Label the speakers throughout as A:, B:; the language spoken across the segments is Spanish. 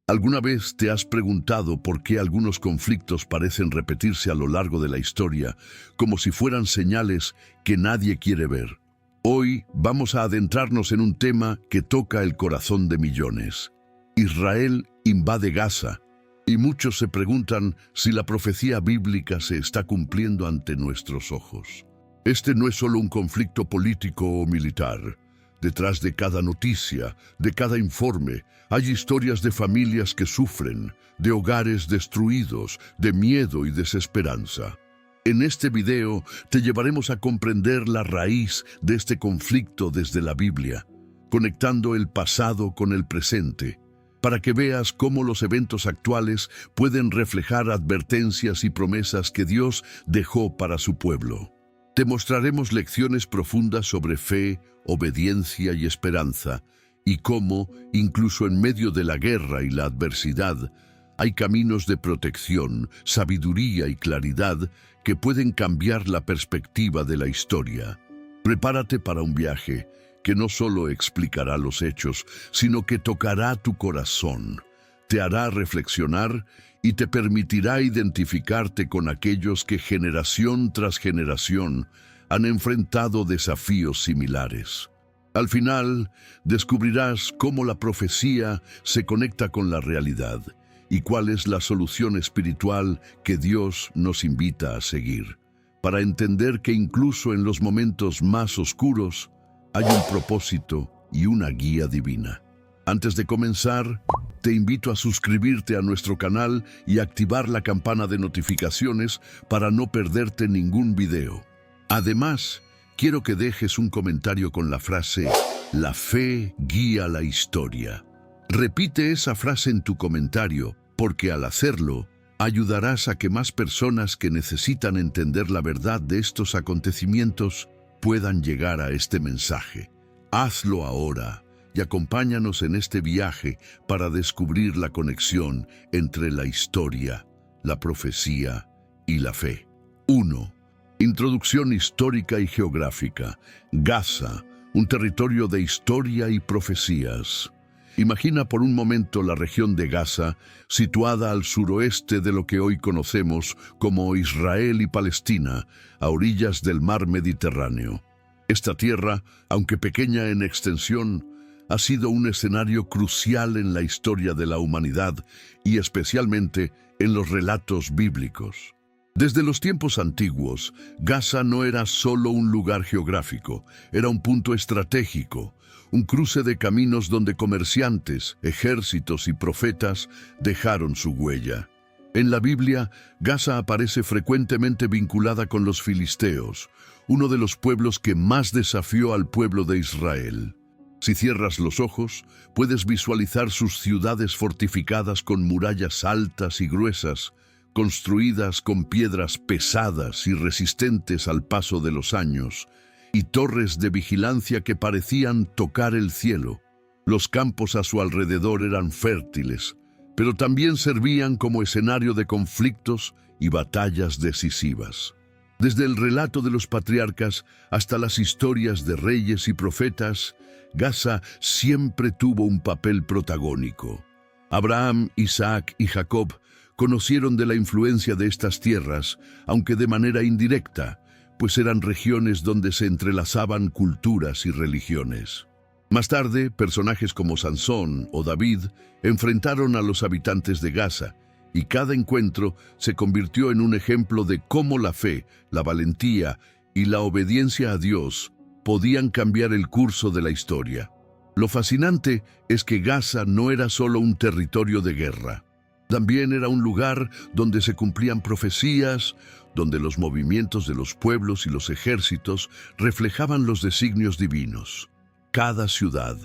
A: ¿Alguna vez te has preguntado por qué algunos conflictos parecen repetirse a lo largo de la historia, como si fueran señales que nadie quiere ver? Hoy vamos a adentrarnos en un tema que toca el corazón de millones. Israel invade Gaza, y muchos se preguntan si la profecía bíblica se está cumpliendo ante nuestros ojos. Este no es solo un conflicto político o militar. Detrás de cada noticia, de cada informe, hay historias de familias que sufren, de hogares destruidos, de miedo y desesperanza. En este video te llevaremos a comprender la raíz de este conflicto desde la Biblia, conectando el pasado con el presente, para que veas cómo los eventos actuales pueden reflejar advertencias y promesas que Dios dejó para su pueblo. Te mostraremos lecciones profundas sobre fe, obediencia y esperanza, y cómo, incluso en medio de la guerra y la adversidad, hay caminos de protección, sabiduría y claridad que pueden cambiar la perspectiva de la historia. Prepárate para un viaje que no solo explicará los hechos, sino que tocará tu corazón, te hará reflexionar y te permitirá identificarte con aquellos que generación tras generación han enfrentado desafíos similares. Al final, descubrirás cómo la profecía se conecta con la realidad y cuál es la solución espiritual que Dios nos invita a seguir, para entender que incluso en los momentos más oscuros hay un propósito y una guía divina. Antes de comenzar, te invito a suscribirte a nuestro canal y activar la campana de notificaciones para no perderte ningún video. Además, quiero que dejes un comentario con la frase "La fe guía la historia". Repite esa frase en tu comentario, porque al hacerlo, ayudarás a que más personas que necesitan entender la verdad de estos acontecimientos puedan llegar a este mensaje. Hazlo ahora y acompáñanos en este viaje para descubrir la conexión entre la historia, la profecía y la fe. 1. Introducción histórica y geográfica. Gaza, un territorio de historia y profecías. Imagina por un momento la región de Gaza, situada al suroeste de lo que hoy conocemos como Israel y Palestina, a orillas del mar Mediterráneo. Esta tierra, aunque pequeña en extensión, ha sido un escenario crucial en la historia de la humanidad y especialmente en los relatos bíblicos. Desde los tiempos antiguos, Gaza no era solo un lugar geográfico, era un punto estratégico, un cruce de caminos donde comerciantes, ejércitos y profetas dejaron su huella. En la Biblia, Gaza aparece frecuentemente vinculada con los filisteos, uno de los pueblos que más desafió al pueblo de Israel. Si cierras los ojos, puedes visualizar sus ciudades fortificadas con murallas altas y gruesas, construidas con piedras pesadas y resistentes al paso de los años, y torres de vigilancia que parecían tocar el cielo. Los campos a su alrededor eran fértiles, pero también servían como escenario de conflictos y batallas decisivas. Desde el relato de los patriarcas hasta las historias de reyes y profetas, Gaza siempre tuvo un papel protagónico. Abraham, Isaac y Jacob conocieron de la influencia de estas tierras, aunque de manera indirecta, pues eran regiones donde se entrelazaban culturas y religiones. Más tarde, personajes como Sansón o David enfrentaron a los habitantes de Gaza, y cada encuentro se convirtió en un ejemplo de cómo la fe, la valentía y la obediencia a Dios podían cambiar el curso de la historia. Lo fascinante es que Gaza no era solo un territorio de guerra. También era un lugar donde se cumplían profecías, donde los movimientos de los pueblos y los ejércitos reflejaban los designios divinos. Cada ciudad,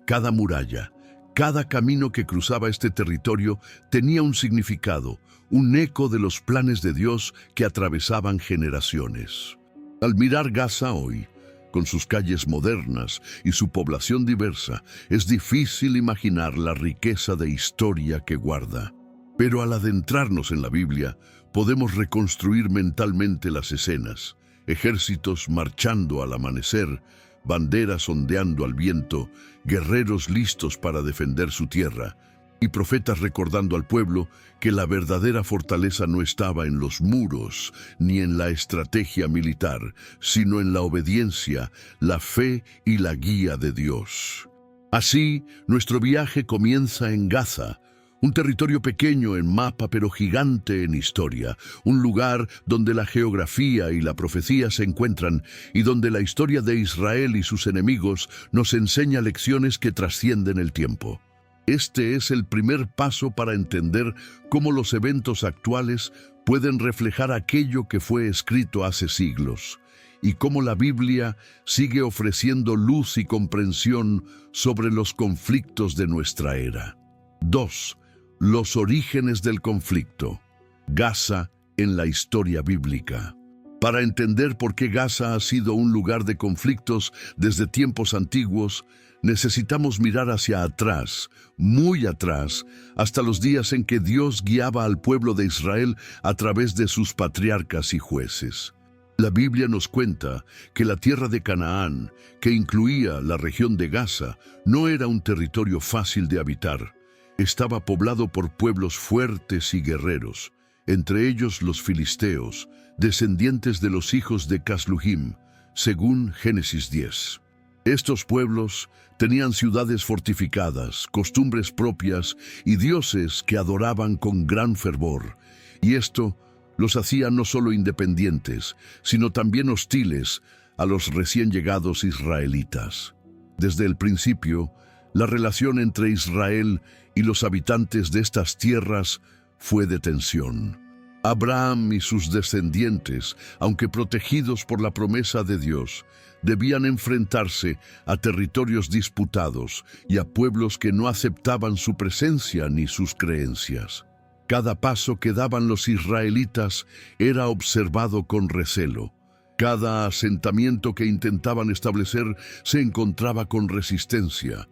A: cada muralla, cada camino que cruzaba este territorio tenía un significado, un eco de los planes de Dios que atravesaban generaciones. Al mirar Gaza hoy, con sus calles modernas y su población diversa, es difícil imaginar la riqueza de historia que guarda. Pero al adentrarnos en la Biblia, podemos reconstruir mentalmente las escenas: ejércitos marchando al amanecer, banderas ondeando al viento, guerreros listos para defender su tierra, y profetas recordando al pueblo que la verdadera fortaleza no estaba en los muros ni en la estrategia militar, sino en la obediencia, la fe y la guía de Dios. Así, nuestro viaje comienza en Gaza, un territorio pequeño en mapa pero gigante en historia, un lugar donde la geografía y la profecía se encuentran y donde la historia de Israel y sus enemigos nos enseña lecciones que trascienden el tiempo. Este es el primer paso para entender cómo los eventos actuales pueden reflejar aquello que fue escrito hace siglos, y cómo la Biblia sigue ofreciendo luz y comprensión sobre los conflictos de nuestra era. 2. Los orígenes del conflicto. Gaza en la historia bíblica. Para entender por qué Gaza ha sido un lugar de conflictos desde tiempos antiguos, necesitamos mirar hacia atrás, muy atrás, hasta los días en que Dios guiaba al pueblo de Israel a través de sus patriarcas y jueces. La Biblia nos cuenta que la tierra de Canaán, que incluía la región de Gaza, no era un territorio fácil de habitar. Estaba poblado por pueblos fuertes y guerreros, entre ellos los filisteos, descendientes de los hijos de Casluhim, según Génesis 10. Estos pueblos tenían ciudades fortificadas, costumbres propias y dioses que adoraban con gran fervor, y esto los hacía no solo independientes, sino también hostiles a los recién llegados israelitas. Desde el principio, la relación entre Israel y los habitantes de estas tierras fue de tensión. Abraham y sus descendientes, aunque protegidos por la promesa de Dios, debían enfrentarse a territorios disputados y a pueblos que no aceptaban su presencia ni sus creencias. Cada paso que daban los israelitas era observado con recelo. Cada asentamiento que intentaban establecer se encontraba con resistencia.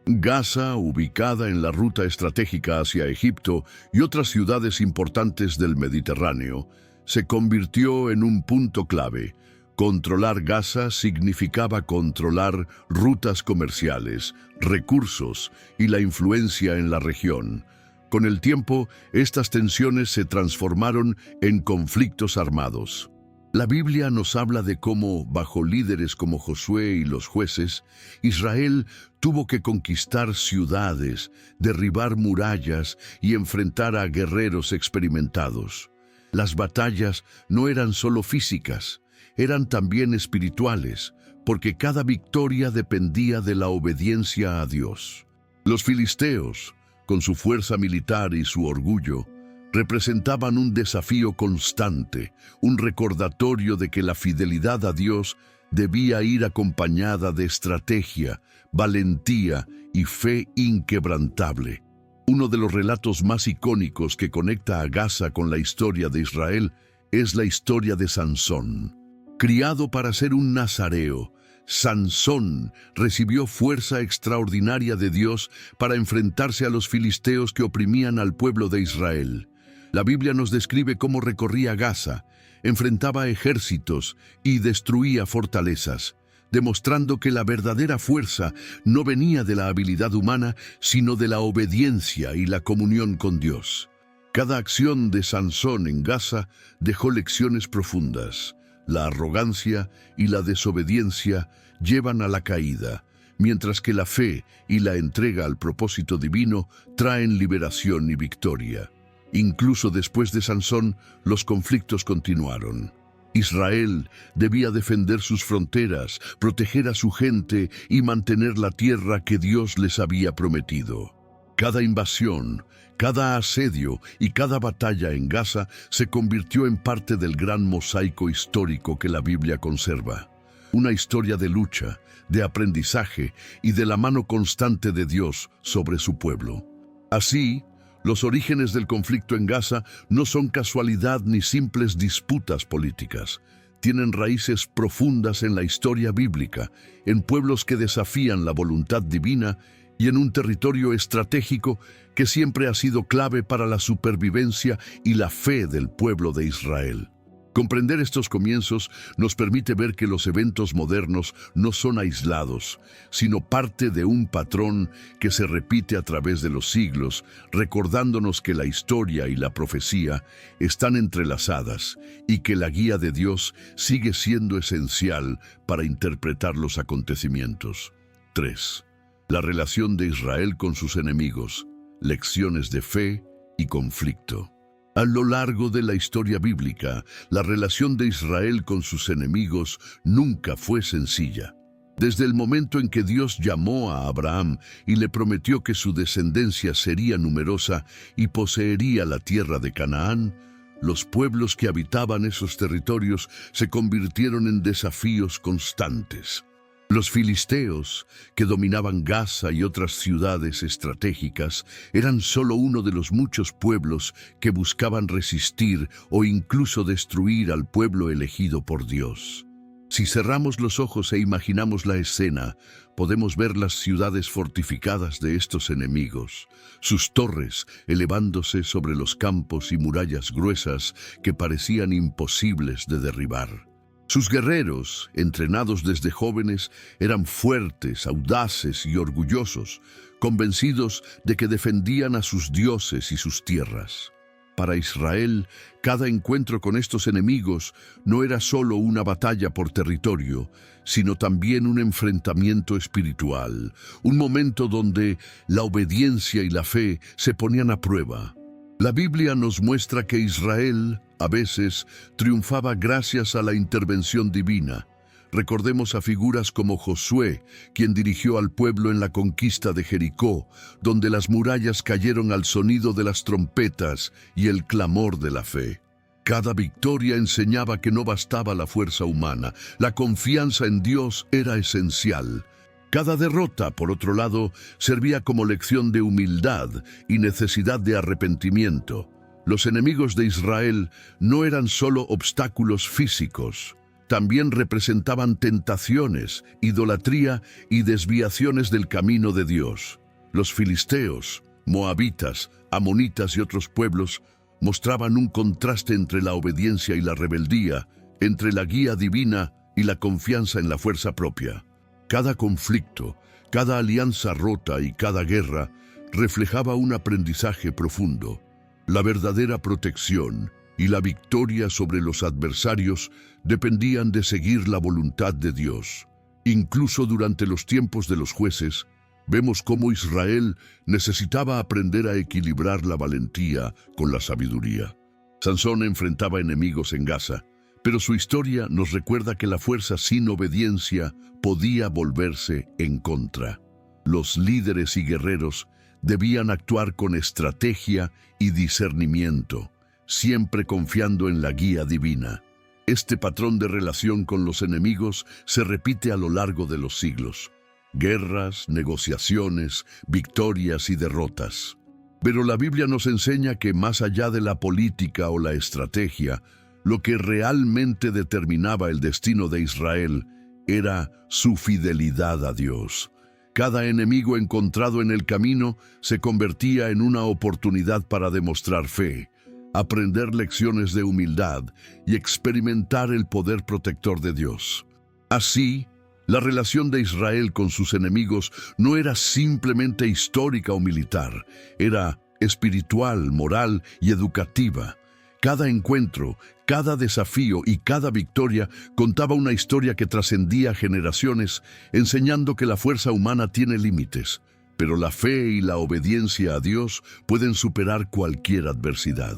A: Gaza, ubicada en la ruta estratégica hacia Egipto y otras ciudades importantes del Mediterráneo, se convirtió en un punto clave. Controlar Gaza significaba controlar rutas comerciales, recursos y la influencia en la región. Con el tiempo, estas tensiones se transformaron en conflictos armados. La Biblia nos habla de cómo, bajo líderes como Josué y los jueces, Israel tuvo que conquistar ciudades, derribar murallas y enfrentar a guerreros experimentados. Las batallas no eran solo físicas, eran también espirituales, porque cada victoria dependía de la obediencia a Dios. Los filisteos, con su fuerza militar y su orgullo, representaban un desafío constante, un recordatorio de que la fidelidad a Dios debía ir acompañada de estrategia, valentía y fe inquebrantable. Uno de los relatos más icónicos que conecta a Gaza con la historia de Israel es la historia de Sansón. Criado para ser un nazareo, Sansón recibió fuerza extraordinaria de Dios para enfrentarse a los filisteos que oprimían al pueblo de Israel. La Biblia nos describe cómo recorría Gaza, enfrentaba ejércitos y destruía fortalezas, demostrando que la verdadera fuerza no venía de la habilidad humana, sino de la obediencia y la comunión con Dios. Cada acción de Sansón en Gaza dejó lecciones profundas. La arrogancia y la desobediencia llevan a la caída, mientras que la fe y la entrega al propósito divino traen liberación y victoria. Incluso después de Sansón, los conflictos continuaron. Israel debía defender sus fronteras, proteger a su gente y mantener la tierra que Dios les había prometido. Cada invasión, cada asedio y cada batalla en Gaza se convirtió en parte del gran mosaico histórico que la Biblia conserva. Una historia de lucha, de aprendizaje y de la mano constante de Dios sobre su pueblo. Así, los orígenes del conflicto en Gaza no son casualidad ni simples disputas políticas. Tienen raíces profundas en la historia bíblica, en pueblos que desafían la voluntad divina y en un territorio estratégico que siempre ha sido clave para la supervivencia y la fe del pueblo de Israel. Comprender estos comienzos nos permite ver que los eventos modernos no son aislados, sino parte de un patrón que se repite a través de los siglos, recordándonos que la historia y la profecía están entrelazadas y que la guía de Dios sigue siendo esencial para interpretar los acontecimientos. 3. La relación de Israel con sus enemigos, lecciones de fe y conflicto. A lo largo de la historia bíblica, la relación de Israel con sus enemigos nunca fue sencilla. Desde el momento en que Dios llamó a Abraham y le prometió que su descendencia sería numerosa y poseería la tierra de Canaán, los pueblos que habitaban esos territorios se convirtieron en desafíos constantes. Los filisteos, que dominaban Gaza y otras ciudades estratégicas, eran solo uno de los muchos pueblos que buscaban resistir o incluso destruir al pueblo elegido por Dios. Si cerramos los ojos e imaginamos la escena, podemos ver las ciudades fortificadas de estos enemigos, sus torres elevándose sobre los campos y murallas gruesas que parecían imposibles de derribar. Sus guerreros, entrenados desde jóvenes, eran fuertes, audaces y orgullosos, convencidos de que defendían a sus dioses y sus tierras. Para Israel, cada encuentro con estos enemigos no era solo una batalla por territorio, sino también un enfrentamiento espiritual, un momento donde la obediencia y la fe se ponían a prueba. La Biblia nos muestra que Israel, a veces, triunfaba gracias a la intervención divina. Recordemos a figuras como Josué, quien dirigió al pueblo en la conquista de Jericó, donde las murallas cayeron al sonido de las trompetas y el clamor de la fe. Cada victoria enseñaba que no bastaba la fuerza humana, la confianza en Dios era esencial. Cada derrota, por otro lado, servía como lección de humildad y necesidad de arrepentimiento. Los enemigos de Israel no eran solo obstáculos físicos, también representaban tentaciones, idolatría y desviaciones del camino de Dios. Los filisteos, moabitas, amonitas y otros pueblos mostraban un contraste entre la obediencia y la rebeldía, entre la guía divina y la confianza en la fuerza propia. Cada conflicto, cada alianza rota y cada guerra reflejaba un aprendizaje profundo. La verdadera protección y la victoria sobre los adversarios dependían de seguir la voluntad de Dios. Incluso durante los tiempos de los jueces, vemos cómo Israel necesitaba aprender a equilibrar la valentía con la sabiduría. Sansón enfrentaba enemigos en Gaza, pero su historia nos recuerda que la fuerza sin obediencia podía volverse en contra. Los líderes y guerreros debían actuar con estrategia y discernimiento, siempre confiando en la guía divina. Este patrón de relación con los enemigos se repite a lo largo de los siglos. Guerras, negociaciones, victorias y derrotas. Pero la Biblia nos enseña que más allá de la política o la estrategia, lo que realmente determinaba el destino de Israel era su fidelidad a Dios. Cada enemigo encontrado en el camino se convertía en una oportunidad para demostrar fe, aprender lecciones de humildad y experimentar el poder protector de Dios. Así, la relación de Israel con sus enemigos no era simplemente histórica o militar, era espiritual, moral y educativa. Cada encuentro, cada desafío y cada victoria contaba una historia que trascendía generaciones, enseñando que la fuerza humana tiene límites, pero la fe y la obediencia a Dios pueden superar cualquier adversidad.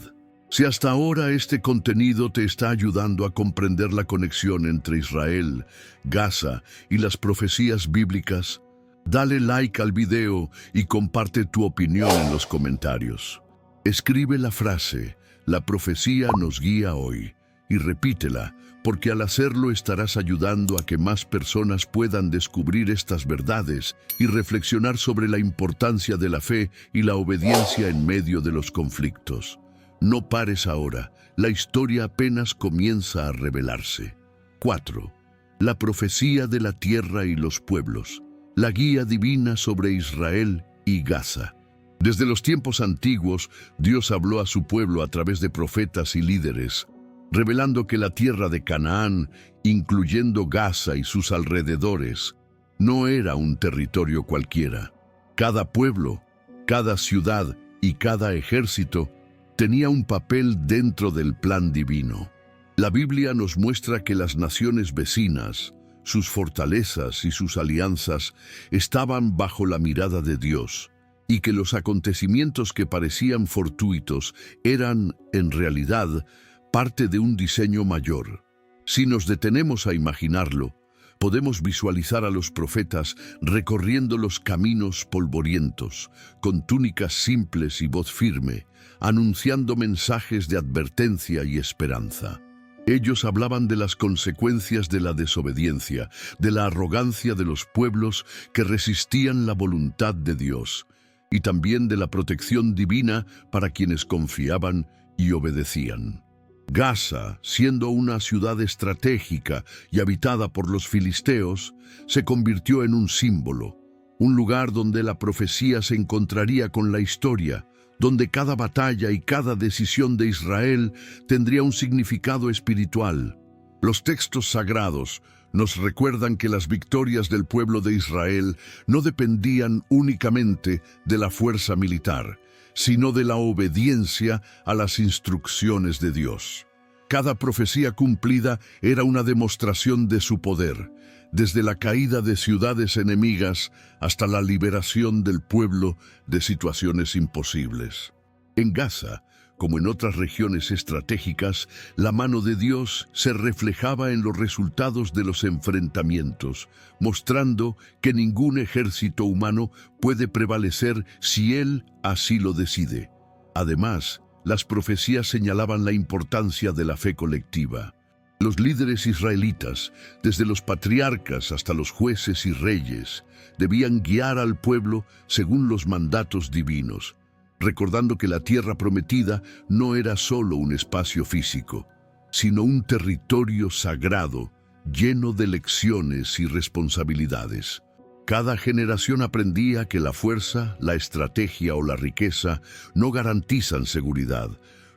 A: Si hasta ahora este contenido te está ayudando a comprender la conexión entre Israel, Gaza y las profecías bíblicas, dale like al video y comparte tu opinión en los comentarios. Escribe la frase: "La profecía nos guía hoy", y repítela, porque al hacerlo estarás ayudando a que más personas puedan descubrir estas verdades y reflexionar sobre la importancia de la fe y la obediencia en medio de los conflictos. No pares ahora, la historia apenas comienza a revelarse. 4. La profecía de la tierra y los pueblos, la guía divina sobre Israel y Gaza. Desde los tiempos antiguos, Dios habló a su pueblo a través de profetas y líderes. revelando que la tierra de Canaán, incluyendo Gaza y sus alrededores, no era un territorio cualquiera. Cada pueblo, cada ciudad y cada ejército tenía un papel dentro del plan divino. La Biblia nos muestra que las naciones vecinas, sus fortalezas y sus alianzas estaban bajo la mirada de Dios, y que los acontecimientos que parecían fortuitos eran, en realidad, parte de un diseño mayor. Si nos detenemos a imaginarlo, podemos visualizar a los profetas recorriendo los caminos polvorientos, con túnicas simples y voz firme, anunciando mensajes de advertencia y esperanza. Ellos hablaban de las consecuencias de la desobediencia, de la arrogancia de los pueblos que resistían la voluntad de Dios, y también de la protección divina para quienes confiaban y obedecían. Gaza, siendo una ciudad estratégica y habitada por los filisteos, se convirtió en un símbolo, un lugar donde la profecía se encontraría con la historia, donde cada batalla y cada decisión de Israel tendría un significado espiritual. Los textos sagrados nos recuerdan que las victorias del pueblo de Israel no dependían únicamente de la fuerza militar, sino de la obediencia a las instrucciones de Dios. Cada profecía cumplida era una demostración de su poder, desde la caída de ciudades enemigas hasta la liberación del pueblo de situaciones imposibles. En Gaza, como en otras regiones estratégicas, la mano de Dios se reflejaba en los resultados de los enfrentamientos, mostrando que ningún ejército humano puede prevalecer si Él así lo decide. Además, las profecías señalaban la importancia de la fe colectiva. Los líderes israelitas, desde los patriarcas hasta los jueces y reyes, debían guiar al pueblo según los mandatos divinos, recordando que la tierra prometida no era solo un espacio físico, sino un territorio sagrado, lleno de lecciones y responsabilidades. Cada generación aprendía que la fuerza, la estrategia o la riqueza no garantizan seguridad.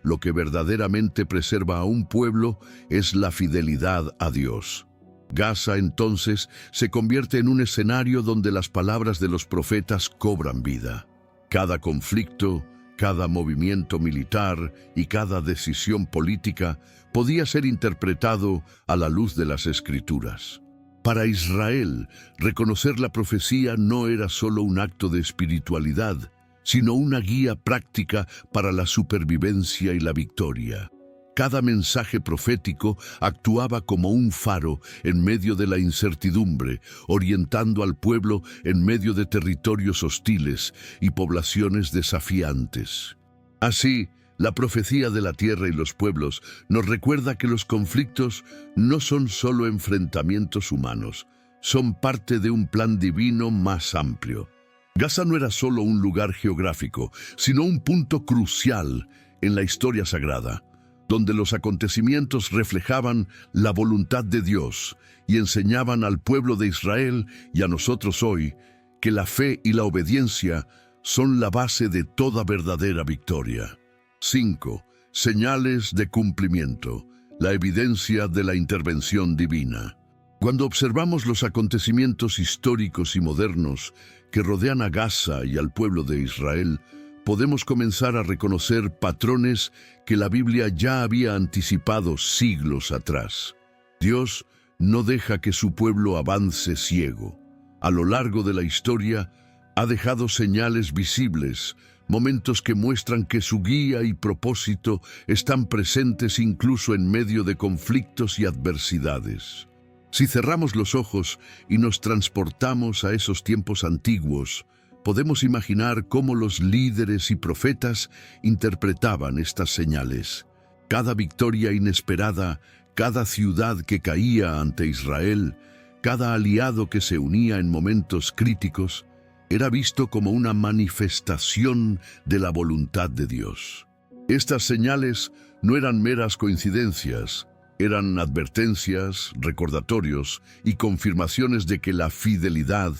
A: Lo que verdaderamente preserva a un pueblo es la fidelidad a Dios. Gaza, entonces, se convierte en un escenario donde las palabras de los profetas cobran vida. Cada conflicto, cada movimiento militar y cada decisión política podía ser interpretado a la luz de las Escrituras. Para Israel, reconocer la profecía no era solo un acto de espiritualidad, sino una guía práctica para la supervivencia y la victoria. Cada mensaje profético actuaba como un faro en medio de la incertidumbre, orientando al pueblo en medio de territorios hostiles y poblaciones desafiantes. Así, la profecía de la tierra y los pueblos nos recuerda que los conflictos no son solo enfrentamientos humanos, son parte de un plan divino más amplio. Gaza no era solo un lugar geográfico, sino un punto crucial en la historia sagrada, donde los acontecimientos reflejaban la voluntad de Dios y enseñaban al pueblo de Israel y a nosotros hoy que la fe y la obediencia son la base de toda verdadera victoria. 5. Señales de cumplimiento, la evidencia de la intervención divina. Cuando observamos los acontecimientos históricos y modernos que rodean a Gaza y al pueblo de Israel, podemos comenzar a reconocer patrones que la Biblia ya había anticipado siglos atrás. Dios no deja que su pueblo avance ciego. A lo largo de la historia, ha dejado señales visibles, momentos que muestran que su guía y propósito están presentes incluso en medio de conflictos y adversidades. Si cerramos los ojos y nos transportamos a esos tiempos antiguos, podemos imaginar cómo los líderes y profetas interpretaban estas señales. Cada victoria inesperada, cada ciudad que caía ante Israel, cada aliado que se unía en momentos críticos, era visto como una manifestación de la voluntad de Dios. Estas señales no eran meras coincidencias, eran advertencias, recordatorios y confirmaciones de que la fidelidad,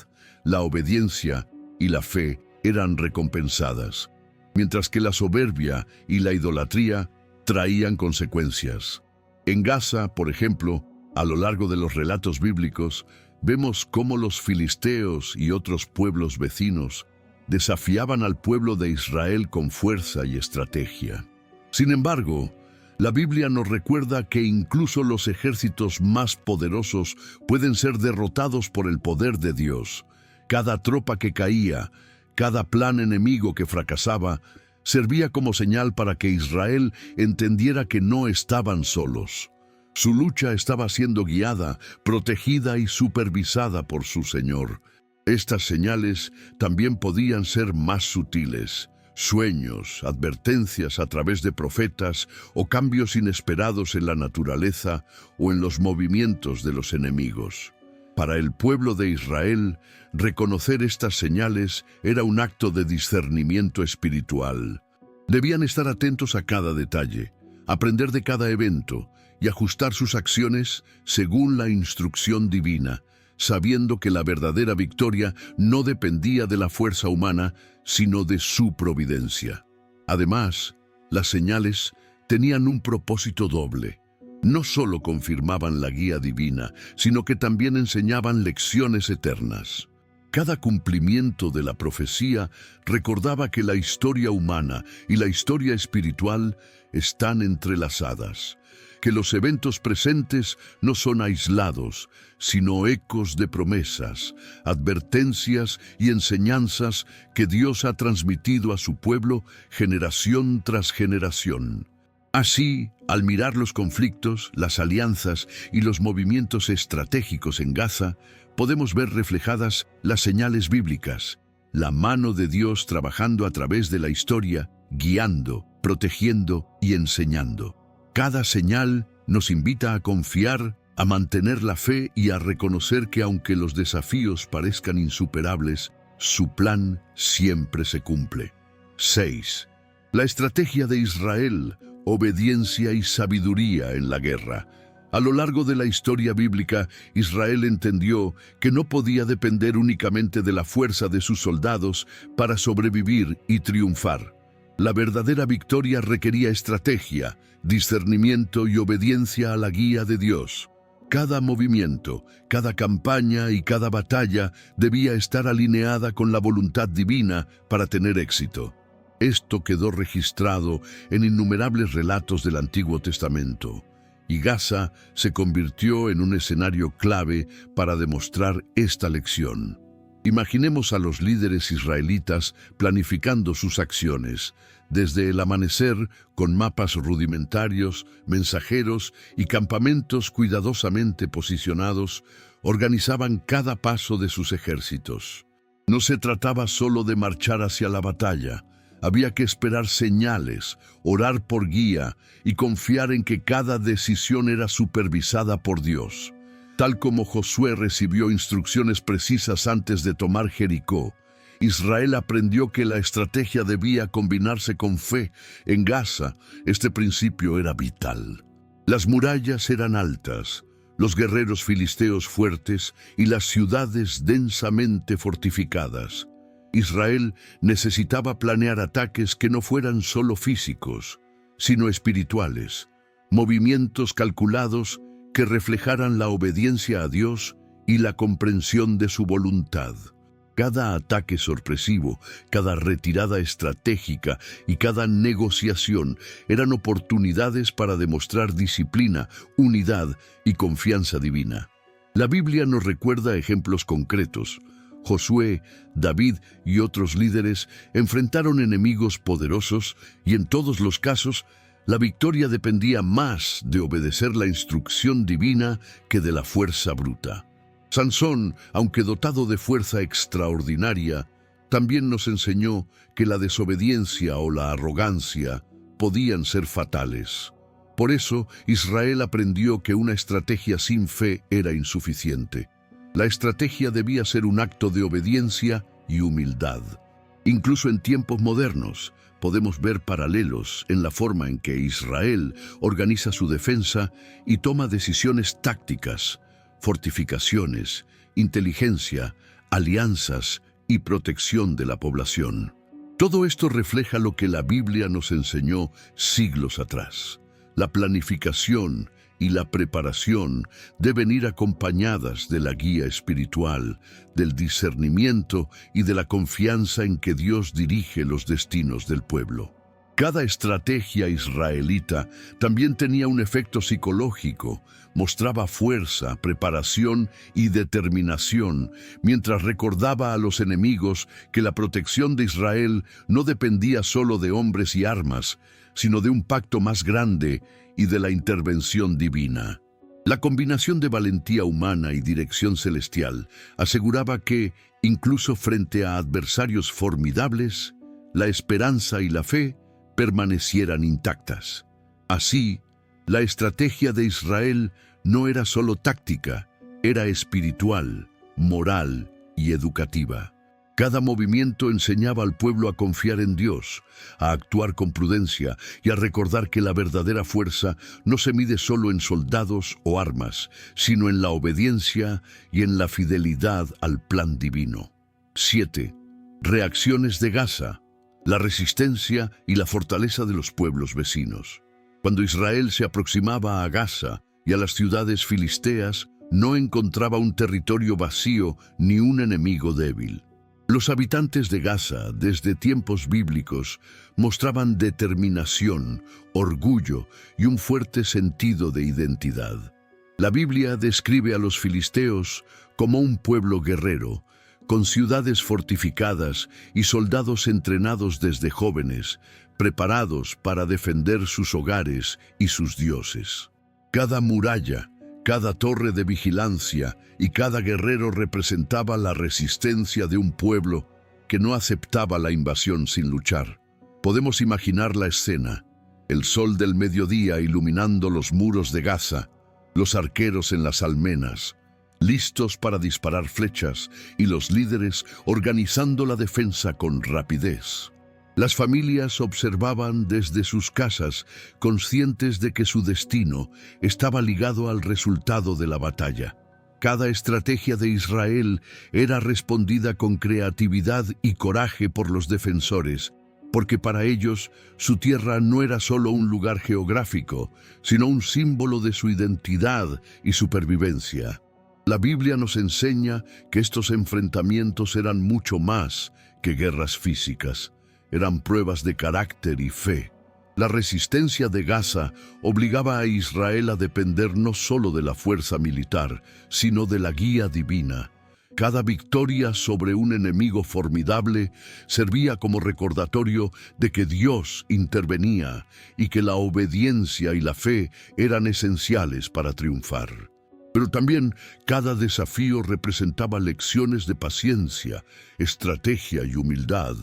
A: la obediencia y la fe eran recompensadas, mientras que la soberbia y la idolatría traían consecuencias. En Gaza, por ejemplo, a lo largo de los relatos bíblicos, vemos cómo los filisteos y otros pueblos vecinos desafiaban al pueblo de Israel con fuerza y estrategia. Sin embargo, la Biblia nos recuerda que incluso los ejércitos más poderosos pueden ser derrotados por el poder de Dios. Cada tropa que caía, cada plan enemigo que fracasaba, servía como señal para que Israel entendiera que no estaban solos. Su lucha estaba siendo guiada, protegida y supervisada por su Señor. Estas señales también podían ser más sutiles: sueños, advertencias a través de profetas o cambios inesperados en la naturaleza o en los movimientos de los enemigos. Para el pueblo de Israel, reconocer estas señales era un acto de discernimiento espiritual. Debían estar atentos a cada detalle, aprender de cada evento y ajustar sus acciones según la instrucción divina, sabiendo que la verdadera victoria no dependía de la fuerza humana, sino de su providencia. Además, las señales tenían un propósito doble. No solo confirmaban la guía divina, sino que también enseñaban lecciones eternas. Cada cumplimiento de la profecía recordaba que la historia humana y la historia espiritual están entrelazadas, que los eventos presentes no son aislados, sino ecos de promesas, advertencias y enseñanzas que Dios ha transmitido a su pueblo generación tras generación. Así, al mirar los conflictos, las alianzas y los movimientos estratégicos en Gaza, podemos ver reflejadas las señales bíblicas, la mano de Dios trabajando a través de la historia, guiando, protegiendo y enseñando. Cada señal nos invita a confiar, a mantener la fe y a reconocer que aunque los desafíos parezcan insuperables, su plan siempre se cumple. 6. La estrategia de Israel: obediencia y sabiduría en la guerra. A lo largo de la historia bíblica, Israel entendió que no podía depender únicamente de la fuerza de sus soldados para sobrevivir y triunfar. La verdadera victoria requería estrategia, discernimiento y obediencia a la guía de Dios. Cada movimiento, cada campaña y cada batalla debía estar alineada con la voluntad divina para tener éxito. Esto quedó registrado en innumerables relatos del Antiguo Testamento, y Gaza se convirtió en un escenario clave para demostrar esta lección. Imaginemos a los líderes israelitas planificando sus acciones, desde el amanecer, con mapas rudimentarios, mensajeros y campamentos cuidadosamente posicionados, organizaban cada paso de sus ejércitos. No se trataba solo de marchar hacia la batalla. Había que esperar señales, orar por guía y confiar en que cada decisión era supervisada por Dios. Tal como Josué recibió instrucciones precisas antes de tomar Jericó, Israel aprendió que la estrategia debía combinarse con fe. En Gaza, este principio era vital. Las murallas eran altas, los guerreros filisteos fuertes y las ciudades densamente fortificadas. Israel necesitaba planear ataques que no fueran solo físicos, sino espirituales, movimientos calculados que reflejaran la obediencia a Dios y la comprensión de su voluntad. Cada ataque sorpresivo, cada retirada estratégica y cada negociación eran oportunidades para demostrar disciplina, unidad y confianza divina. La Biblia nos recuerda ejemplos concretos. Josué, David y otros líderes enfrentaron enemigos poderosos y en todos los casos, la victoria dependía más de obedecer la instrucción divina que de la fuerza bruta. Sansón, aunque dotado de fuerza extraordinaria, también nos enseñó que la desobediencia o la arrogancia podían ser fatales. Por eso, Israel aprendió que una estrategia sin fe era insuficiente. La estrategia debía ser un acto de obediencia y humildad. Incluso en tiempos modernos, podemos ver paralelos en la forma en que Israel organiza su defensa y toma decisiones tácticas, fortificaciones, inteligencia, alianzas y protección de la población. Todo esto refleja lo que la Biblia nos enseñó siglos atrás. La planificación, y la preparación deben ir acompañadas de la guía espiritual, del discernimiento y de la confianza en que Dios dirige los destinos del pueblo. Cada estrategia israelita también tenía un efecto psicológico, mostraba fuerza, preparación y determinación, mientras recordaba a los enemigos que la protección de Israel no dependía solo de hombres y armas, sino de un pacto más grande y de la intervención divina. La combinación de valentía humana y dirección celestial aseguraba que, incluso frente a adversarios formidables, la esperanza y la fe permanecieran intactas. Así, la estrategia de Israel no era solo táctica, era espiritual, moral y educativa. Cada movimiento enseñaba al pueblo a confiar en Dios, a actuar con prudencia y a recordar que la verdadera fuerza no se mide solo en soldados o armas, sino en la obediencia y en la fidelidad al plan divino. 7. Reacciones de Gaza. La resistencia y la fortaleza de los pueblos vecinos. Cuando Israel se aproximaba a Gaza y a las ciudades filisteas, no encontraba un territorio vacío ni un enemigo débil. Los habitantes de Gaza, desde tiempos bíblicos, mostraban determinación, orgullo y un fuerte sentido de identidad. La Biblia describe a los filisteos como un pueblo guerrero, con ciudades fortificadas y soldados entrenados desde jóvenes, preparados para defender sus hogares y sus dioses. Cada muralla, cada torre de vigilancia y cada guerrero representaba la resistencia de un pueblo que no aceptaba la invasión sin luchar. Podemos imaginar la escena: el sol del mediodía iluminando los muros de Gaza, los arqueros en las almenas, listos para disparar flechas, y los líderes organizando la defensa con rapidez. Las familias observaban desde sus casas, conscientes de que su destino estaba ligado al resultado de la batalla. Cada estrategia de Israel era respondida con creatividad y coraje por los defensores, porque para ellos su tierra no era solo un lugar geográfico, sino un símbolo de su identidad y supervivencia. La Biblia nos enseña que estos enfrentamientos eran mucho más que guerras físicas. Eran pruebas de carácter y fe. La resistencia de Gaza obligaba a Israel a depender no solo de la fuerza militar, sino de la guía divina. Cada victoria sobre un enemigo formidable servía como recordatorio de que Dios intervenía y que la obediencia y la fe eran esenciales para triunfar. Pero también cada desafío representaba lecciones de paciencia, estrategia y humildad,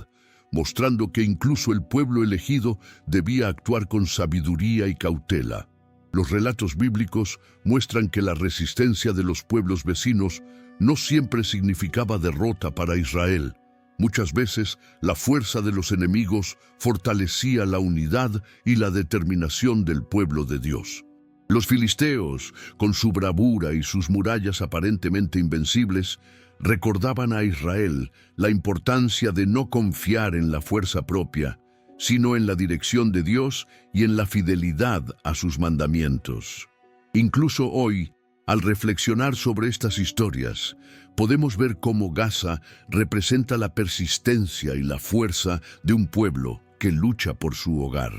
A: mostrando que incluso el pueblo elegido debía actuar con sabiduría y cautela. Los relatos bíblicos muestran que la resistencia de los pueblos vecinos no siempre significaba derrota para Israel. Muchas veces la fuerza de los enemigos fortalecía la unidad y la determinación del pueblo de Dios. Los filisteos, con su bravura y sus murallas aparentemente invencibles, recordaban a Israel la importancia de no confiar en la fuerza propia, sino en la dirección de Dios y en la fidelidad a sus mandamientos. Incluso hoy, al reflexionar sobre estas historias, podemos ver cómo Gaza representa la persistencia y la fuerza de un pueblo que lucha por su hogar.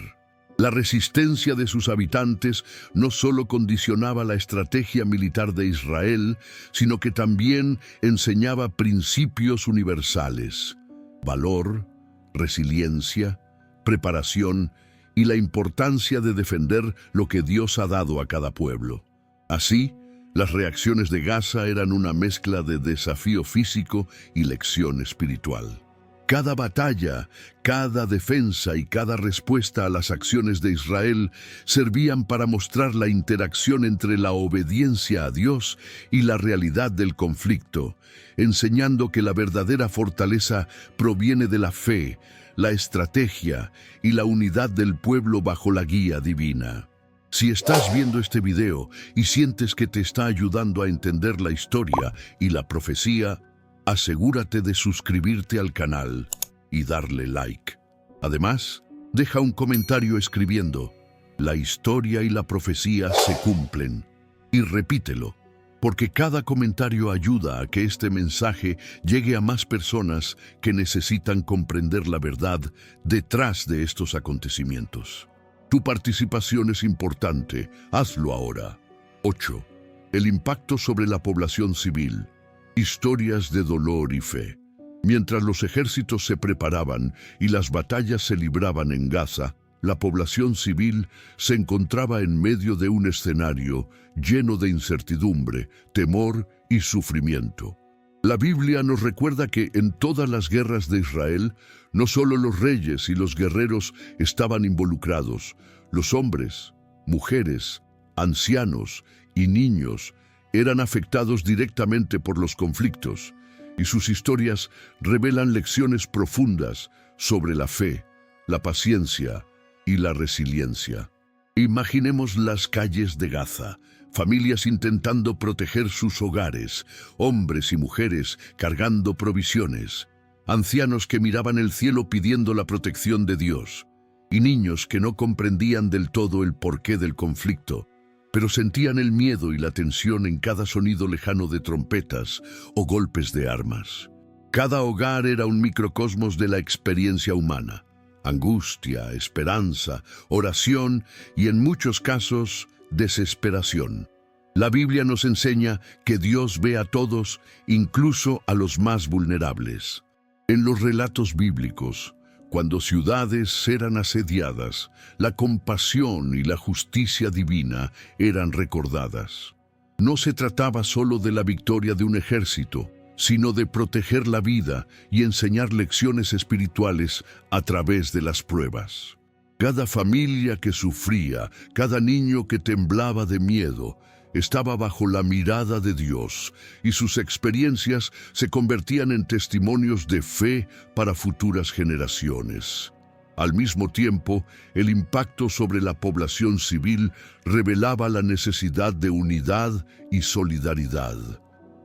A: La resistencia de sus habitantes no solo condicionaba la estrategia militar de Israel, sino que también enseñaba principios universales: valor, resiliencia, preparación y la importancia de defender lo que Dios ha dado a cada pueblo. Así, las reacciones de Gaza eran una mezcla de desafío físico y lección espiritual. Cada batalla, cada defensa y cada respuesta a las acciones de Israel servían para mostrar la interacción entre la obediencia a Dios y la realidad del conflicto, enseñando que la verdadera fortaleza proviene de la fe, la estrategia y la unidad del pueblo bajo la guía divina. Si estás viendo este video y sientes que te está ayudando a entender la historia y la profecía, asegúrate de suscribirte al canal y darle like. Además, deja un comentario escribiendo: la historia y la profecía se cumplen. Y repítelo, porque cada comentario ayuda a que este mensaje llegue a más personas que necesitan comprender la verdad detrás de estos acontecimientos. Tu participación es importante, hazlo ahora. 8. El impacto sobre la población civil. Historias de dolor y fe. Mientras los ejércitos se preparaban y las batallas se libraban en Gaza, la población civil se encontraba en medio de un escenario lleno de incertidumbre, temor y sufrimiento. La Biblia nos recuerda que en todas las guerras de Israel, no solo los reyes y los guerreros estaban involucrados, los hombres, mujeres, ancianos y niños eran afectados directamente por los conflictos, y sus historias revelan lecciones profundas sobre la fe, la paciencia y la resiliencia. Imaginemos las calles de Gaza, familias intentando proteger sus hogares, hombres y mujeres cargando provisiones, ancianos que miraban el cielo pidiendo la protección de Dios, y niños que no comprendían del todo el porqué del conflicto, pero sentían el miedo y la tensión en cada sonido lejano de trompetas o golpes de armas. Cada hogar era un microcosmos de la experiencia humana. Angustia, esperanza, oración y en muchos casos, desesperación. La Biblia nos enseña que Dios ve a todos, incluso a los más vulnerables. En los relatos bíblicos, cuando ciudades eran asediadas, la compasión y la justicia divina eran recordadas. No se trataba solo de la victoria de un ejército, sino de proteger la vida y enseñar lecciones espirituales a través de las pruebas. Cada familia que sufría, cada niño que temblaba de miedo, estaba bajo la mirada de Dios, y sus experiencias se convertían en testimonios de fe para futuras generaciones. Al mismo tiempo, el impacto sobre la población civil revelaba la necesidad de unidad y solidaridad.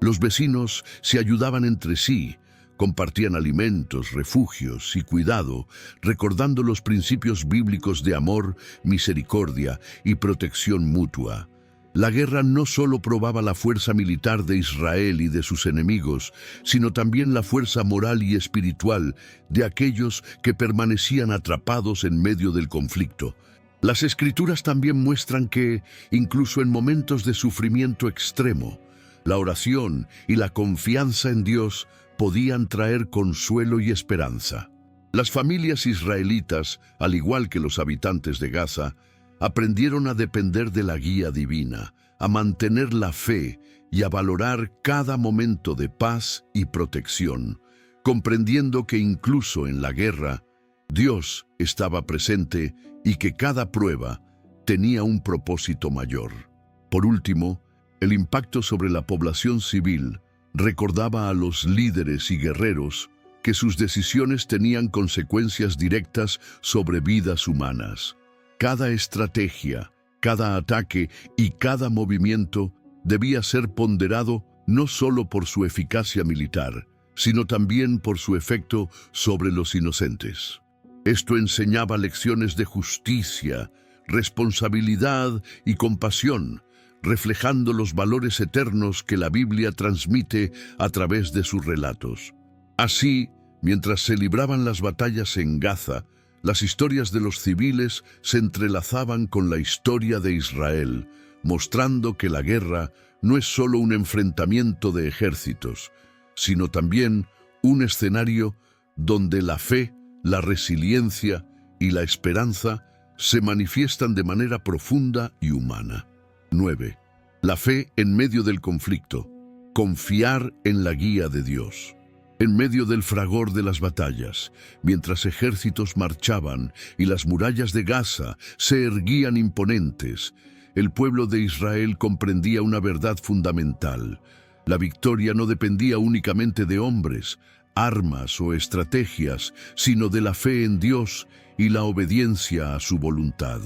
A: Los vecinos se ayudaban entre sí, compartían alimentos, refugios y cuidado, recordando los principios bíblicos de amor, misericordia y protección mutua. La guerra no solo probaba la fuerza militar de Israel y de sus enemigos, sino también la fuerza moral y espiritual de aquellos que permanecían atrapados en medio del conflicto. Las Escrituras también muestran que, incluso en momentos de sufrimiento extremo, la oración y la confianza en Dios podían traer consuelo y esperanza. Las familias israelitas, al igual que los habitantes de Gaza, aprendieron a depender de la guía divina, a mantener la fe y a valorar cada momento de paz y protección, comprendiendo que incluso en la guerra, Dios estaba presente y que cada prueba tenía un propósito mayor. Por último, el impacto sobre la población civil recordaba a los líderes y guerreros que sus decisiones tenían consecuencias directas sobre vidas humanas. Cada estrategia, cada ataque y cada movimiento debía ser ponderado no solo por su eficacia militar, sino también por su efecto sobre los inocentes. Esto enseñaba lecciones de justicia, responsabilidad y compasión, reflejando los valores eternos que la Biblia transmite a través de sus relatos. Así, mientras se libraban las batallas en Gaza, las historias de los civiles se entrelazaban con la historia de Israel, mostrando que la guerra no es solo un enfrentamiento de ejércitos, sino también un escenario donde la fe, la resiliencia y la esperanza se manifiestan de manera profunda y humana. 9. La fe en medio del conflicto. Confiar en la guía de Dios. En medio del fragor de las batallas, mientras ejércitos marchaban y las murallas de Gaza se erguían imponentes, el pueblo de Israel comprendía una verdad fundamental. La victoria no dependía únicamente de hombres, armas o estrategias, sino de la fe en Dios y la obediencia a su voluntad.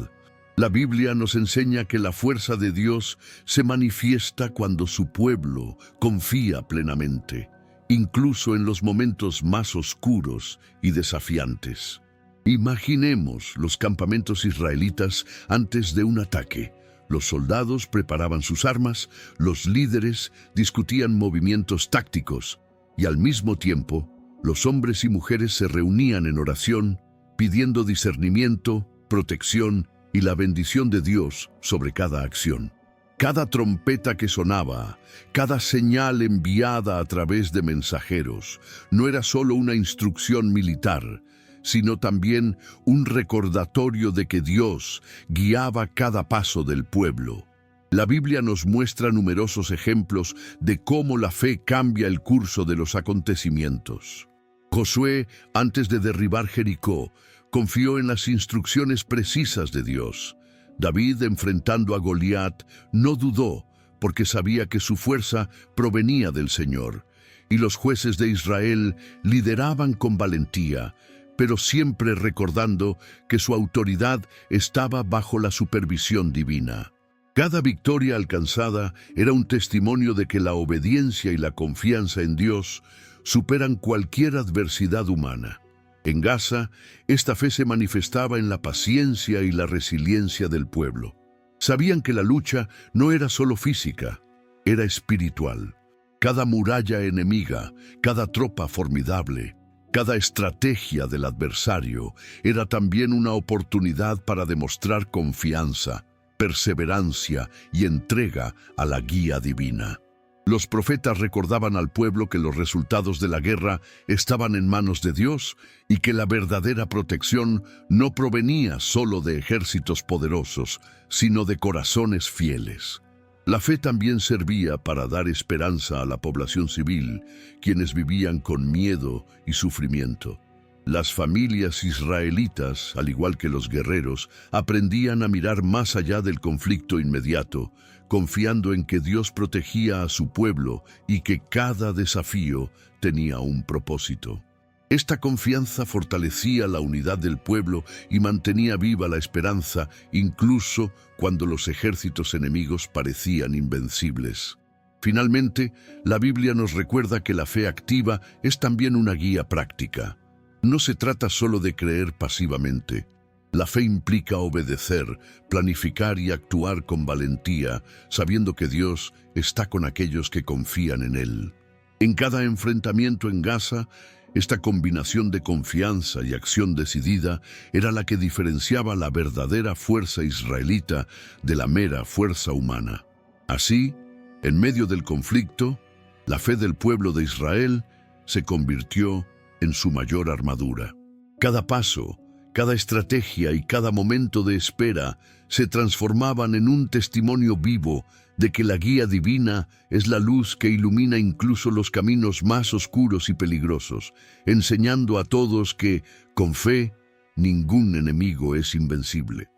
A: La Biblia nos enseña que la fuerza de Dios se manifiesta cuando su pueblo confía plenamente, incluso en los momentos más oscuros y desafiantes. Imaginemos los campamentos israelitas antes de un ataque. Los soldados preparaban sus armas, los líderes discutían movimientos tácticos y al mismo tiempo los hombres y mujeres se reunían en oración, pidiendo discernimiento, protección y la bendición de Dios sobre cada acción. Cada trompeta que sonaba, cada señal enviada a través de mensajeros, no era solo una instrucción militar, sino también un recordatorio de que Dios guiaba cada paso del pueblo. La Biblia nos muestra numerosos ejemplos de cómo la fe cambia el curso de los acontecimientos. Josué, antes de derribar Jericó, confió en las instrucciones precisas de Dios. David, enfrentando a Goliat, no dudó porque sabía que su fuerza provenía del Señor. Y los jueces de Israel lideraban con valentía, pero siempre recordando que su autoridad estaba bajo la supervisión divina. Cada victoria alcanzada era un testimonio de que la obediencia y la confianza en Dios superan cualquier adversidad humana. En Gaza, esta fe se manifestaba en la paciencia y la resiliencia del pueblo. Sabían que la lucha no era solo física, era espiritual. Cada muralla enemiga, cada tropa formidable, cada estrategia del adversario era también una oportunidad para demostrar confianza, perseverancia y entrega a la guía divina. Los profetas recordaban al pueblo que los resultados de la guerra estaban en manos de Dios y que la verdadera protección no provenía solo de ejércitos poderosos, sino de corazones fieles. La fe también servía para dar esperanza a la población civil, quienes vivían con miedo y sufrimiento. Las familias israelitas, al igual que los guerreros, aprendían a mirar más allá del conflicto inmediato, confiando en que Dios protegía a su pueblo y que cada desafío tenía un propósito. Esta confianza fortalecía la unidad del pueblo y mantenía viva la esperanza, incluso cuando los ejércitos enemigos parecían invencibles. Finalmente, la Biblia nos recuerda que la fe activa es también una guía práctica. No se trata solo de creer pasivamente. La fe implica obedecer, planificar y actuar con valentía, sabiendo que Dios está con aquellos que confían en Él. En cada enfrentamiento en Gaza, esta combinación de confianza y acción decidida era la que diferenciaba la verdadera fuerza israelita de la mera fuerza humana. Así, en medio del conflicto, la fe del pueblo de Israel se convirtió en su mayor armadura. Cada paso, cada estrategia y cada momento de espera se transformaban en un testimonio vivo de que la guía divina es la luz que ilumina incluso los caminos más oscuros y peligrosos, enseñando a todos que, con fe, ningún enemigo es invencible.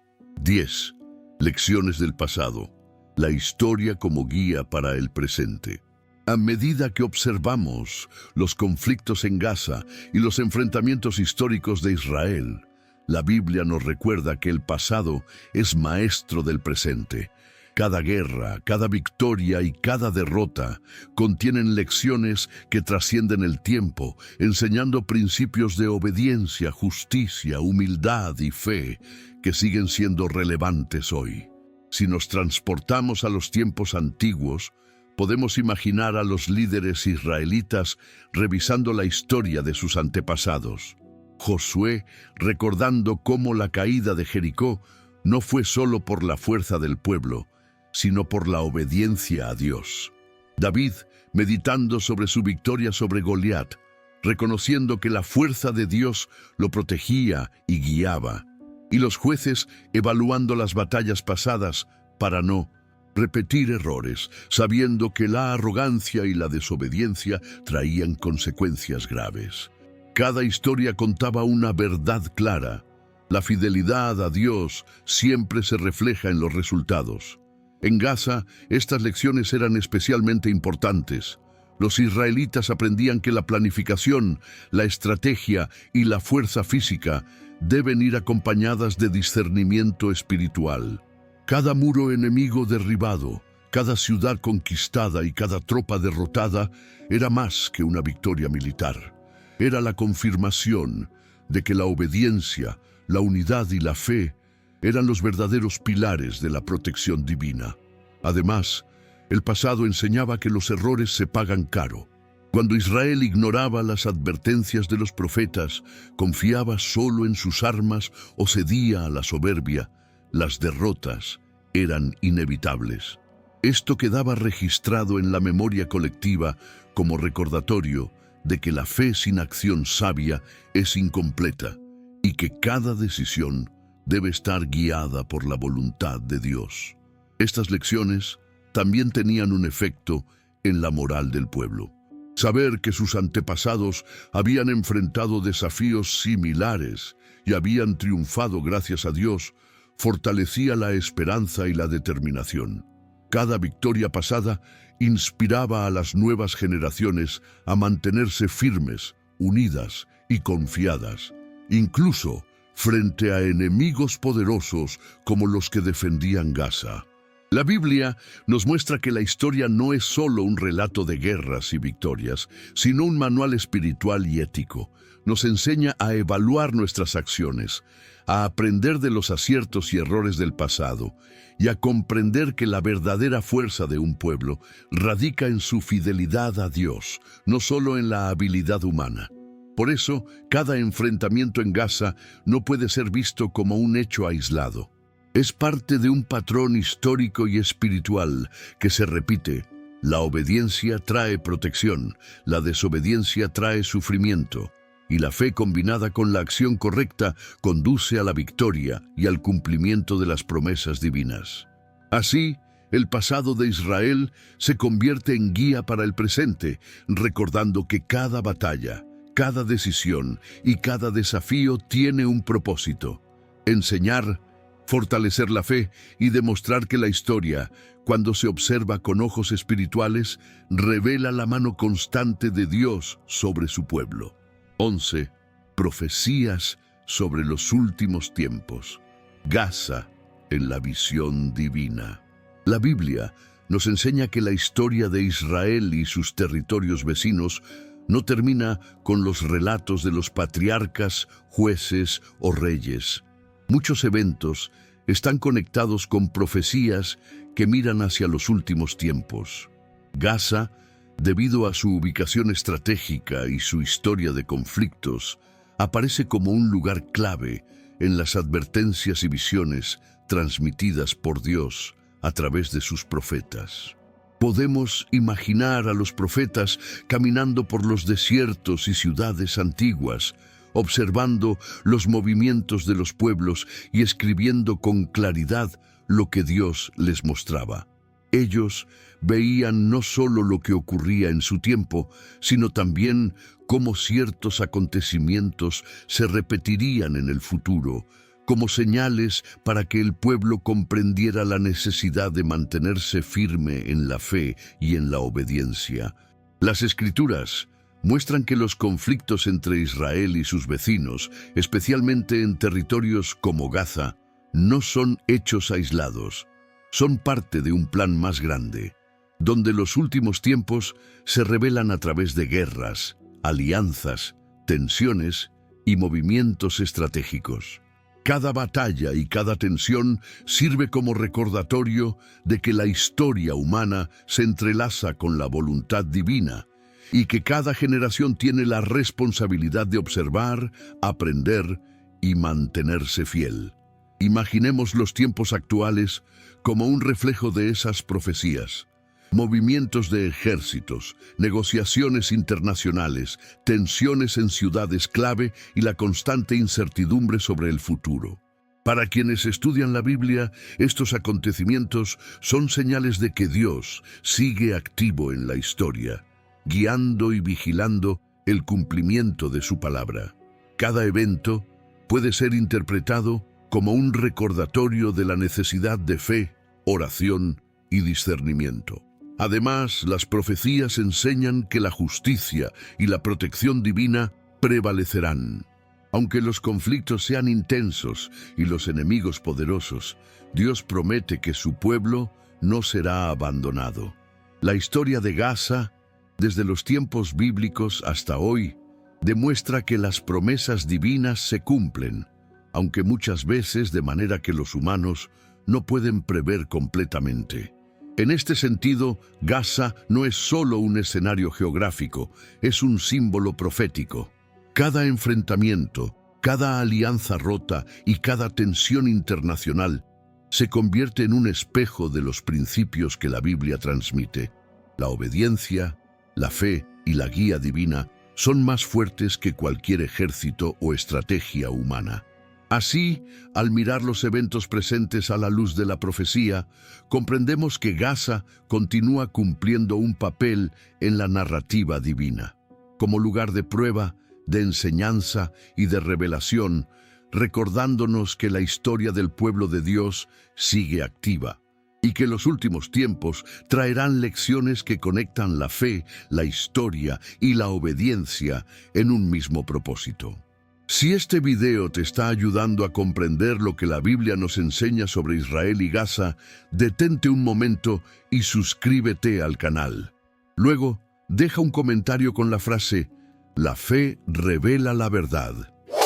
A: 10. Lecciones del pasado. La historia como guía para el presente. A medida que observamos los conflictos en Gaza y los enfrentamientos históricos de Israel, la Biblia nos recuerda que el pasado es maestro del presente. Cada guerra, cada victoria y cada derrota contienen lecciones que trascienden el tiempo, enseñando principios de obediencia, justicia, humildad y fe que siguen siendo relevantes hoy. Si nos transportamos a los tiempos antiguos, podemos imaginar a los líderes israelitas revisando la historia de sus antepasados. Josué recordando cómo la caída de Jericó no fue solo por la fuerza del pueblo, sino por la obediencia a Dios. David meditando sobre su victoria sobre Goliat, reconociendo que la fuerza de Dios lo protegía y guiaba. Y los jueces evaluando las batallas pasadas para no repetir errores, sabiendo que la arrogancia y la desobediencia traían consecuencias graves. Cada historia contaba una verdad clara. La fidelidad a Dios siempre se refleja en los resultados. En Gaza, estas lecciones eran especialmente importantes. Los israelitas aprendían que la planificación, la estrategia y la fuerza física deben ir acompañadas de discernimiento espiritual. Cada muro enemigo derribado, cada ciudad conquistada y cada tropa derrotada era más que una victoria militar. Era la confirmación de que la obediencia, la unidad y la fe eran los verdaderos pilares de la protección divina. Además, el pasado enseñaba que los errores se pagan caro. Cuando Israel ignoraba las advertencias de los profetas, confiaba solo en sus armas o cedía a la soberbia, las derrotas eran inevitables. Esto quedaba registrado en la memoria colectiva como recordatorio de que la fe sin acción sabia es incompleta y que cada decisión debe estar guiada por la voluntad de Dios. Estas lecciones también tenían un efecto en la moral del pueblo. Saber que sus antepasados habían enfrentado desafíos similares y habían triunfado gracias a Dios fortalecía la esperanza y la determinación. Cada victoria pasada inspiraba a las nuevas generaciones a mantenerse firmes, unidas y confiadas, incluso frente a enemigos poderosos como los que defendían Gaza. La Biblia nos muestra que la historia no es solo un relato de guerras y victorias, sino un manual espiritual y ético. Nos enseña a evaluar nuestras acciones, a aprender de los aciertos y errores del pasado y a comprender que la verdadera fuerza de un pueblo radica en su fidelidad a Dios, no solo en la habilidad humana. Por eso, cada enfrentamiento en Gaza no puede ser visto como un hecho aislado. Es parte de un patrón histórico y espiritual que se repite. La obediencia trae protección, la desobediencia trae sufrimiento, y la fe combinada con la acción correcta conduce a la victoria y al cumplimiento de las promesas divinas. Así, el pasado de Israel se convierte en guía para el presente, recordando que cada batalla, cada decisión y cada desafío tiene un propósito: enseñar, fortalecer la fe y demostrar que la historia, cuando se observa con ojos espirituales, revela la mano constante de Dios sobre su pueblo. 11. Profecías sobre los últimos tiempos. Gaza en la visión divina. La Biblia nos enseña que la historia de Israel y sus territorios vecinos no termina con los relatos de los patriarcas, jueces o reyes. Muchos eventos están conectados con profecías que miran hacia los últimos tiempos. Gaza, debido a su ubicación estratégica y su historia de conflictos, aparece como un lugar clave en las advertencias y visiones transmitidas por Dios a través de sus profetas. Podemos imaginar a los profetas caminando por los desiertos y ciudades antiguas, observando los movimientos de los pueblos y escribiendo con claridad lo que Dios les mostraba. Ellos veían no solo lo que ocurría en su tiempo, sino también cómo ciertos acontecimientos se repetirían en el futuro, como señales para que el pueblo comprendiera la necesidad de mantenerse firme en la fe y en la obediencia. Las Escrituras muestran que los conflictos entre Israel y sus vecinos, especialmente en territorios como Gaza, no son hechos aislados. Son parte de un plan más grande, donde los últimos tiempos se revelan a través de guerras, alianzas, tensiones y movimientos estratégicos. Cada batalla y cada tensión sirve como recordatorio de que la historia humana se entrelaza con la voluntad divina y que cada generación tiene la responsabilidad de observar, aprender y mantenerse fiel. Imaginemos los tiempos actuales como un reflejo de esas profecías. Movimientos de ejércitos, negociaciones internacionales, tensiones en ciudades clave y la constante incertidumbre sobre el futuro. Para quienes estudian la Biblia, estos acontecimientos son señales de que Dios sigue activo en la historia, guiando y vigilando el cumplimiento de su palabra. Cada evento puede ser interpretado como un recordatorio de la necesidad de fe, oración y discernimiento. Además, las profecías enseñan que la justicia y la protección divina prevalecerán. Aunque los conflictos sean intensos y los enemigos poderosos, Dios promete que su pueblo no será abandonado. La historia de Gaza, desde los tiempos bíblicos hasta hoy, demuestra que las promesas divinas se cumplen, aunque muchas veces de manera que los humanos no pueden prever completamente. En este sentido, Gaza no es solo un escenario geográfico, es un símbolo profético. Cada enfrentamiento, cada alianza rota y cada tensión internacional se convierte en un espejo de los principios que la Biblia transmite. La obediencia, la fe y la guía divina son más fuertes que cualquier ejército o estrategia humana. Así, al mirar los eventos presentes a la luz de la profecía, comprendemos que Gaza continúa cumpliendo un papel en la narrativa divina. Como lugar de prueba, de enseñanza y de revelación, recordándonos que la historia del pueblo de Dios sigue activa y que los últimos tiempos traerán lecciones que conectan la fe, la historia y la obediencia en un mismo propósito. Si este video te está ayudando a comprender lo que la Biblia nos enseña sobre Israel y Gaza, detente un momento y suscríbete al canal. Luego, deja un comentario con la frase "La fe revela la verdad"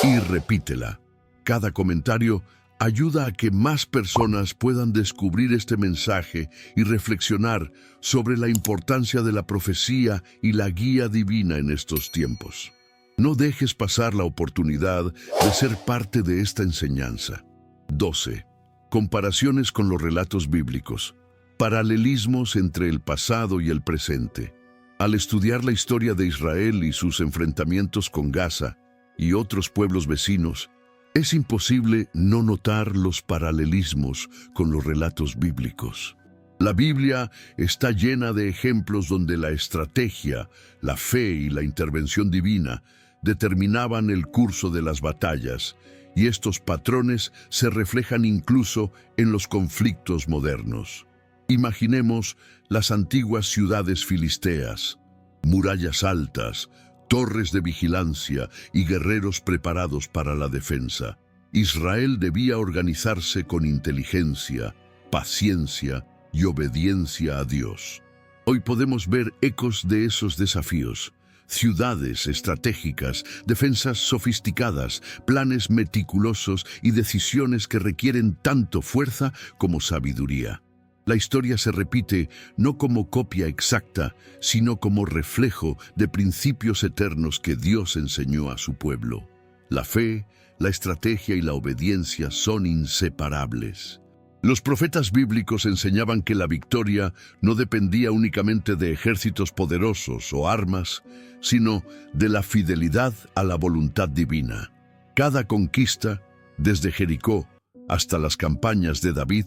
A: y repítela. Cada comentario ayuda a que más personas puedan descubrir este mensaje y reflexionar sobre la importancia de la profecía y la guía divina en estos tiempos. No dejes pasar la oportunidad de ser parte de esta enseñanza. 12. Comparaciones con los relatos bíblicos. Paralelismos entre el pasado y el presente. Al estudiar la historia de Israel y sus enfrentamientos con Gaza y otros pueblos vecinos, es imposible no notar los paralelismos con los relatos bíblicos. La Biblia está llena de ejemplos donde la estrategia, la fe y la intervención divina determinaban el curso de las batallas, y estos patrones se reflejan incluso en los conflictos modernos. Imaginemos las antiguas ciudades filisteas, murallas altas, torres de vigilancia y guerreros preparados para la defensa. Israel debía organizarse con inteligencia, paciencia y obediencia a Dios. Hoy podemos ver ecos de esos desafíos. Ciudades estratégicas, defensas sofisticadas, planes meticulosos y decisiones que requieren tanto fuerza como sabiduría. La historia se repite no como copia exacta, sino como reflejo de principios eternos que Dios enseñó a su pueblo. La fe, la estrategia y la obediencia son inseparables. Los profetas bíblicos enseñaban que la victoria no dependía únicamente de ejércitos poderosos o armas, sino de la fidelidad a la voluntad divina. Cada conquista, desde Jericó hasta las campañas de David,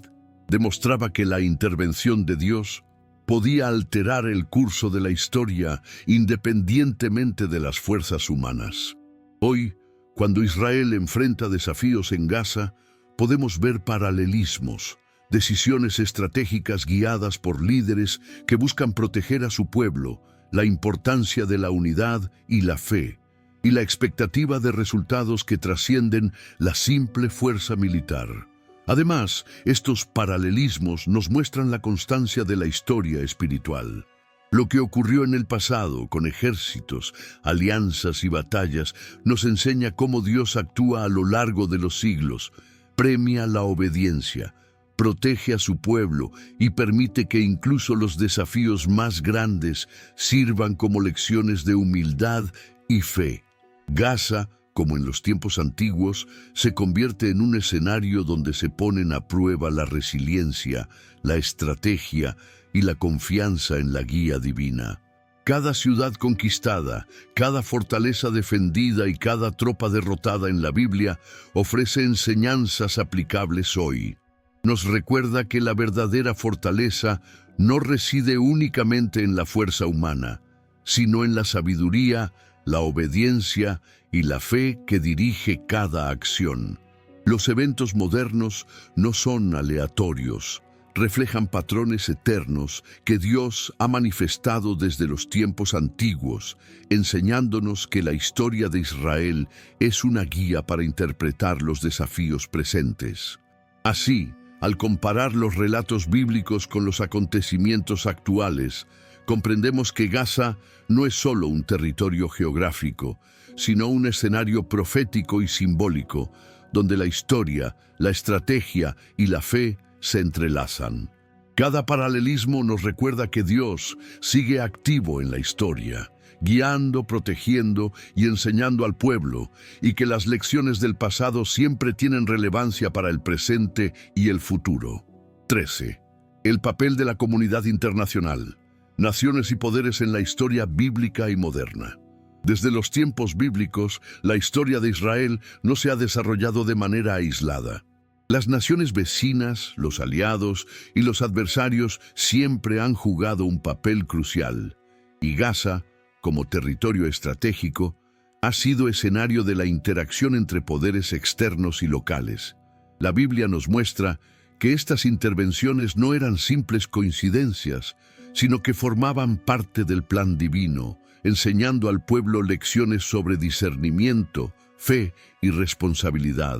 A: demostraba que la intervención de Dios podía alterar el curso de la historia independientemente de las fuerzas humanas. Hoy, cuando Israel enfrenta desafíos en Gaza, podemos ver paralelismos, decisiones estratégicas guiadas por líderes que buscan proteger a su pueblo, la importancia de la unidad y la fe, y la expectativa de resultados que trascienden la simple fuerza militar. Además, estos paralelismos nos muestran la constancia de la historia espiritual. Lo que ocurrió en el pasado con ejércitos, alianzas y batallas nos enseña cómo Dios actúa a lo largo de los siglos, premia la obediencia, protege a su pueblo y permite que incluso los desafíos más grandes sirvan como lecciones de humildad y fe. Gaza, como en los tiempos antiguos, se convierte en un escenario donde se ponen a prueba la resiliencia, la estrategia y la confianza en la guía divina. Cada ciudad conquistada, cada fortaleza defendida y cada tropa derrotada en la Biblia ofrece enseñanzas aplicables hoy. Nos recuerda que la verdadera fortaleza no reside únicamente en la fuerza humana, sino en la sabiduría, la obediencia y la fe que dirige cada acción. Los eventos modernos no son aleatorios, reflejan patrones eternos que Dios ha manifestado desde los tiempos antiguos, enseñándonos que la historia de Israel es una guía para interpretar los desafíos presentes. Así, al comparar los relatos bíblicos con los acontecimientos actuales, comprendemos que Gaza no es solo un territorio geográfico, sino un escenario profético y simbólico, donde la historia, la estrategia y la fe se entrelazan. Cada paralelismo nos recuerda que Dios sigue activo en la historia, guiando, protegiendo y enseñando al pueblo, y que las lecciones del pasado siempre tienen relevancia para el presente y el futuro. 13. El papel de la comunidad internacional. Naciones y poderes en la historia bíblica y moderna. Desde los tiempos bíblicos, la historia de Israel no se ha desarrollado de manera aislada. Las naciones vecinas, los aliados y los adversarios siempre han jugado un papel crucial, y Gaza, como territorio estratégico, ha sido escenario de la interacción entre poderes externos y locales. La Biblia nos muestra que estas intervenciones no eran simples coincidencias, sino que formaban parte del plan divino, enseñando al pueblo lecciones sobre discernimiento, fe y responsabilidad.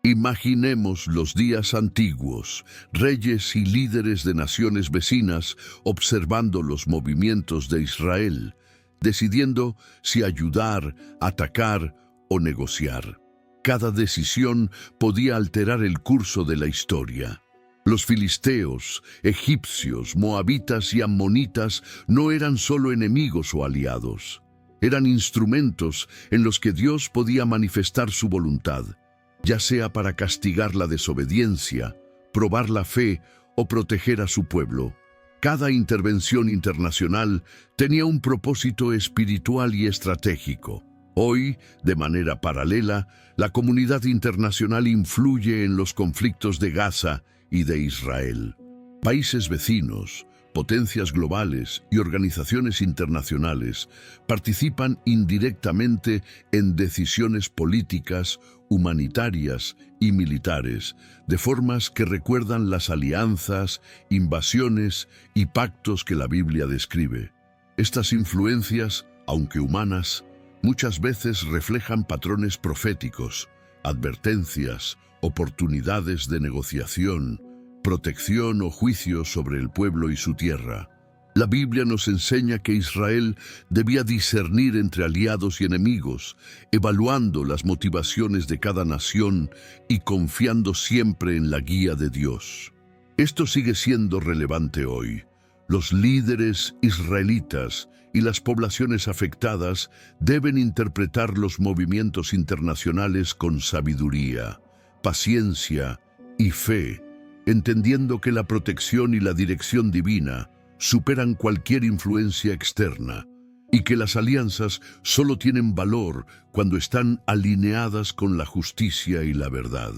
A: Imaginemos los días antiguos, reyes y líderes de naciones vecinas observando los movimientos de Israel, decidiendo si ayudar, atacar o negociar. Cada decisión podía alterar el curso de la historia. Los filisteos, egipcios, moabitas y ammonitas no eran solo enemigos o aliados. Eran instrumentos en los que Dios podía manifestar su voluntad, ya sea para castigar la desobediencia, probar la fe o proteger a su pueblo. Cada intervención internacional tenía un propósito espiritual y estratégico. Hoy, de manera paralela, la comunidad internacional influye en los conflictos de Gaza y de Israel. Países vecinos, potencias globales y organizaciones internacionales participan indirectamente en decisiones políticas, humanitarias y militares, de formas que recuerdan las alianzas, invasiones y pactos que la Biblia describe. Estas influencias, aunque humanas, muchas veces reflejan patrones proféticos, advertencias, oportunidades de negociación, protección o juicio sobre el pueblo y su tierra. La Biblia nos enseña que Israel debía discernir entre aliados y enemigos, evaluando las motivaciones de cada nación y confiando siempre en la guía de Dios. Esto sigue siendo relevante hoy. Los líderes israelitas y las poblaciones afectadas deben interpretar los movimientos internacionales con sabiduría, paciencia y fe, entendiendo que la protección y la dirección divina superan cualquier influencia externa y que las alianzas solo tienen valor cuando están alineadas con la justicia y la verdad.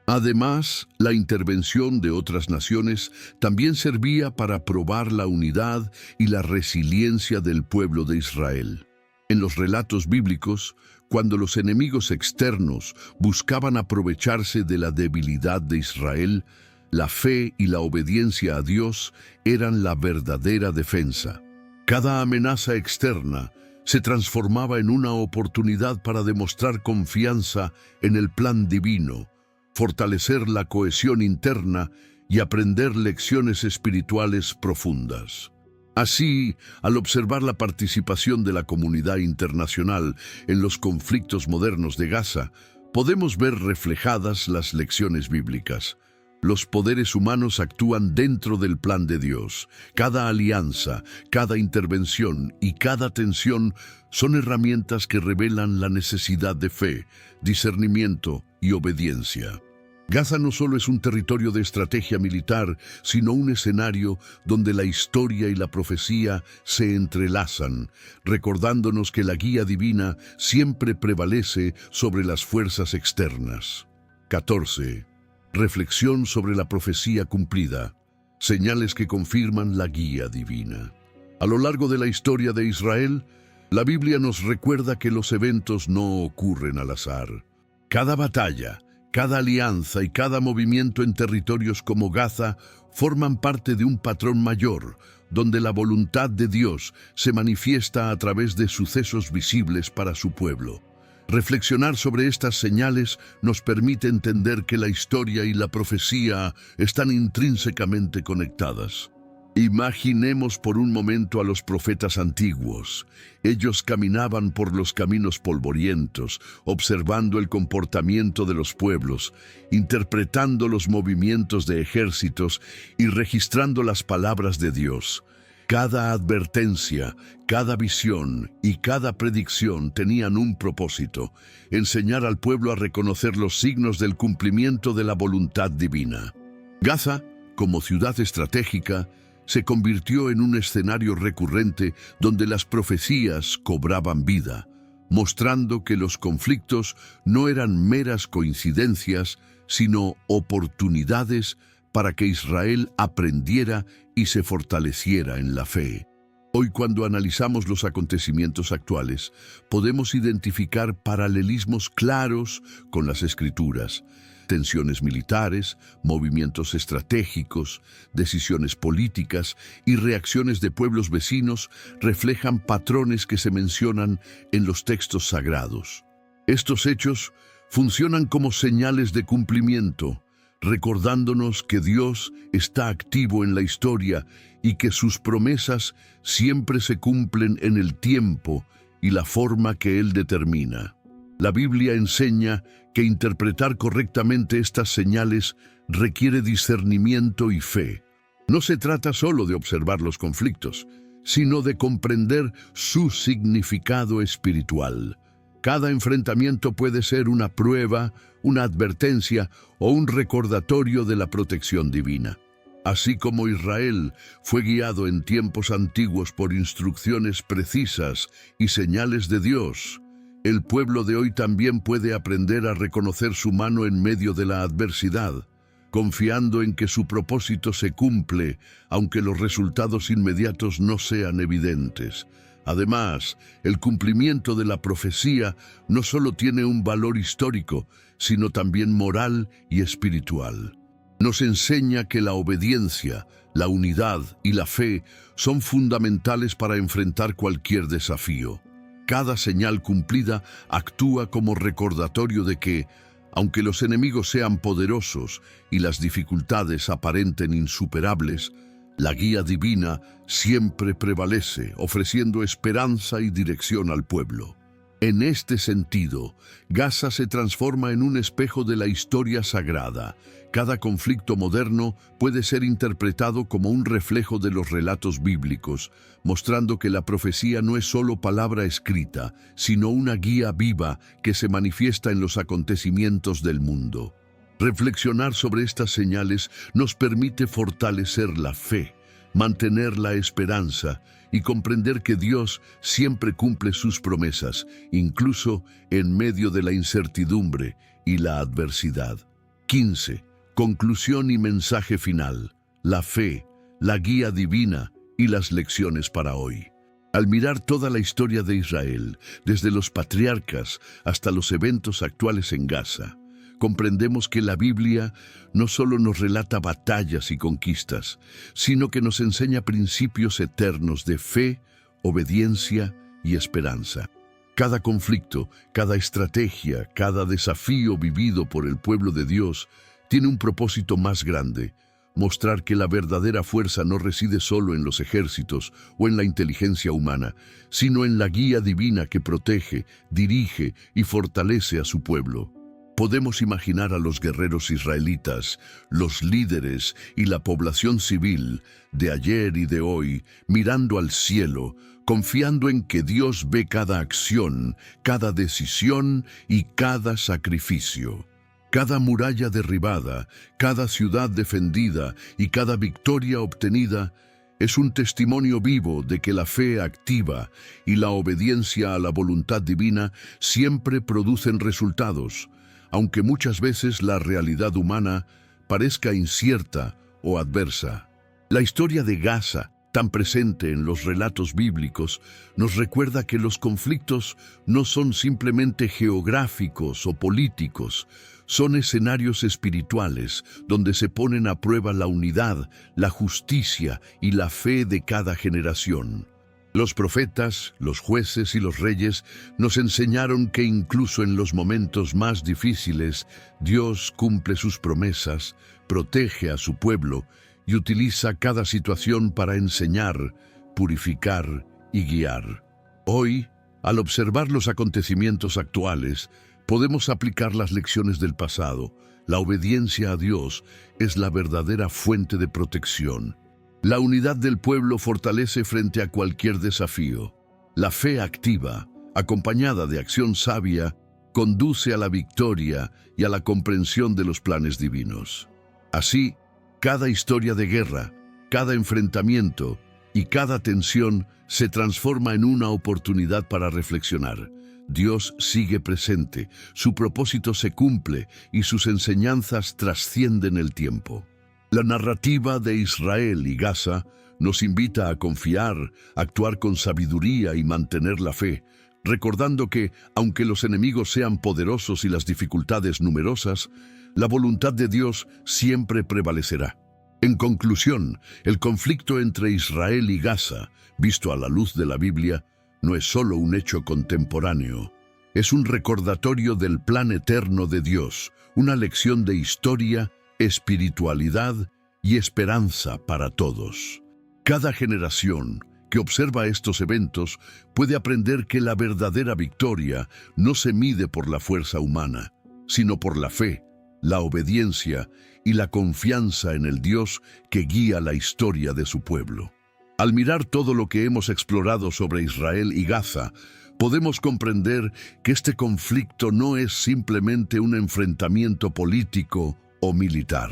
A: Además, la intervención de otras naciones también servía para probar la unidad y la resiliencia del pueblo de Israel. En los relatos bíblicos, cuando los enemigos externos buscaban aprovecharse de la debilidad de Israel, la fe y la obediencia a Dios eran la verdadera defensa. Cada amenaza externa se transformaba en una oportunidad para demostrar confianza en el plan divino, fortalecer la cohesión interna y aprender lecciones espirituales profundas. Así, al observar la participación de la comunidad internacional en los conflictos modernos de Gaza, podemos ver reflejadas las lecciones bíblicas. Los poderes humanos actúan dentro del plan de Dios. Cada alianza, cada intervención y cada tensión son herramientas que revelan la necesidad de fe, discernimiento y obediencia. Gaza no solo es un territorio de estrategia militar, sino un escenario donde la historia y la profecía se entrelazan, recordándonos que la guía divina siempre prevalece sobre las fuerzas externas. 14. Reflexión sobre la profecía cumplida. Señales que confirman la guía divina. A lo largo de la historia de Israel, la Biblia nos recuerda que los eventos no ocurren al azar. Cada batalla, cada alianza y cada movimiento en territorios como Gaza forman parte de un patrón mayor, donde la voluntad de Dios se manifiesta a través de sucesos visibles para su pueblo. Reflexionar sobre estas señales nos permite entender que la historia y la profecía están intrínsecamente conectadas. Imaginemos por un momento a los profetas antiguos. Ellos caminaban por los caminos polvorientos, observando el comportamiento de los pueblos, interpretando los movimientos de ejércitos y registrando las palabras de Dios. Cada advertencia, cada visión y cada predicción tenían un propósito: enseñar al pueblo a reconocer los signos del cumplimiento de la voluntad divina. Gaza, como ciudad estratégica, se convirtió en un escenario recurrente donde las profecías cobraban vida, mostrando que los conflictos no eran meras coincidencias, sino oportunidades para que Israel aprendiera y se fortaleciera en la fe. Hoy, cuando analizamos los acontecimientos actuales, podemos identificar paralelismos claros con las Escrituras. Tensiones militares, movimientos estratégicos, decisiones políticas y reacciones de pueblos vecinos reflejan patrones que se mencionan en los textos sagrados. Estos hechos funcionan como señales de cumplimiento, recordándonos que Dios está activo en la historia y que sus promesas siempre se cumplen en el tiempo y la forma que Él determina. La Biblia enseña que interpretar correctamente estas señales requiere discernimiento y fe. No se trata solo de observar los conflictos, sino de comprender su significado espiritual. Cada enfrentamiento puede ser una prueba, una advertencia o un recordatorio de la protección divina. Así como Israel fue guiado en tiempos antiguos por instrucciones precisas y señales de Dios, el pueblo de hoy también puede aprender a reconocer su mano en medio de la adversidad, confiando en que su propósito se cumple, aunque los resultados inmediatos no sean evidentes. Además, el cumplimiento de la profecía no solo tiene un valor histórico, sino también moral y espiritual. Nos enseña que la obediencia, la unidad y la fe son fundamentales para enfrentar cualquier desafío. Cada señal cumplida actúa como recordatorio de que, aunque los enemigos sean poderosos y las dificultades aparenten insuperables, la guía divina siempre prevalece, ofreciendo esperanza y dirección al pueblo. En este sentido, Gaza se transforma en un espejo de la historia sagrada. Cada conflicto moderno puede ser interpretado como un reflejo de los relatos bíblicos, mostrando que la profecía no es solo palabra escrita, sino una guía viva que se manifiesta en los acontecimientos del mundo. Reflexionar sobre estas señales nos permite fortalecer la fe, mantener la esperanza y comprender que Dios siempre cumple sus promesas, incluso en medio de la incertidumbre y la adversidad. 15. Conclusión y mensaje final. La fe, la guía divina y las lecciones para hoy. Al mirar toda la historia de Israel, desde los patriarcas hasta los eventos actuales en Gaza, comprendemos que la Biblia no solo nos relata batallas y conquistas, sino que nos enseña principios eternos de fe, obediencia y esperanza. Cada conflicto, cada estrategia, cada desafío vivido por el pueblo de Dios tiene un propósito más grande: mostrar que la verdadera fuerza no reside solo en los ejércitos o en la inteligencia humana, sino en la guía divina que protege, dirige y fortalece a su pueblo. Podemos imaginar a los guerreros israelitas, los líderes y la población civil de ayer y de hoy mirando al cielo, confiando en que Dios ve cada acción, cada decisión y cada sacrificio. Cada muralla derribada, cada ciudad defendida y cada victoria obtenida es un testimonio vivo de que la fe activa y la obediencia a la voluntad divina siempre producen resultados, aunque muchas veces la realidad humana parezca incierta o adversa. La historia de Gaza, tan presente en los relatos bíblicos, nos recuerda que los conflictos no son simplemente geográficos o políticos, son escenarios espirituales donde se ponen a prueba la unidad, la justicia y la fe de cada generación. Los profetas, los jueces y los reyes nos enseñaron que incluso en los momentos más difíciles, Dios cumple sus promesas, protege a su pueblo y utiliza cada situación para enseñar, purificar y guiar. Hoy, al observar los acontecimientos actuales, podemos aplicar las lecciones del pasado. La obediencia a Dios es la verdadera fuente de protección. La unidad del pueblo fortalece frente a cualquier desafío. La fe activa, acompañada de acción sabia, conduce a la victoria y a la comprensión de los planes divinos. Así, cada historia de guerra, cada enfrentamiento y cada tensión se transforma en una oportunidad para reflexionar. Dios sigue presente, su propósito se cumple y sus enseñanzas trascienden el tiempo. La narrativa de Israel y Gaza nos invita a confiar, actuar con sabiduría y mantener la fe, recordando que, aunque los enemigos sean poderosos y las dificultades numerosas, la voluntad de Dios siempre prevalecerá. En conclusión, el conflicto entre Israel y Gaza, visto a la luz de la Biblia, no es solo un hecho contemporáneo, es un recordatorio del plan eterno de Dios, una lección de historia, espiritualidad y esperanza para todos. Cada generación que observa estos eventos puede aprender que la verdadera victoria no se mide por la fuerza humana, sino por la fe, la obediencia y la confianza en el Dios que guía la historia de su pueblo. Al mirar todo lo que hemos explorado sobre Israel y Gaza, podemos comprender que este conflicto no es simplemente un enfrentamiento político o militar.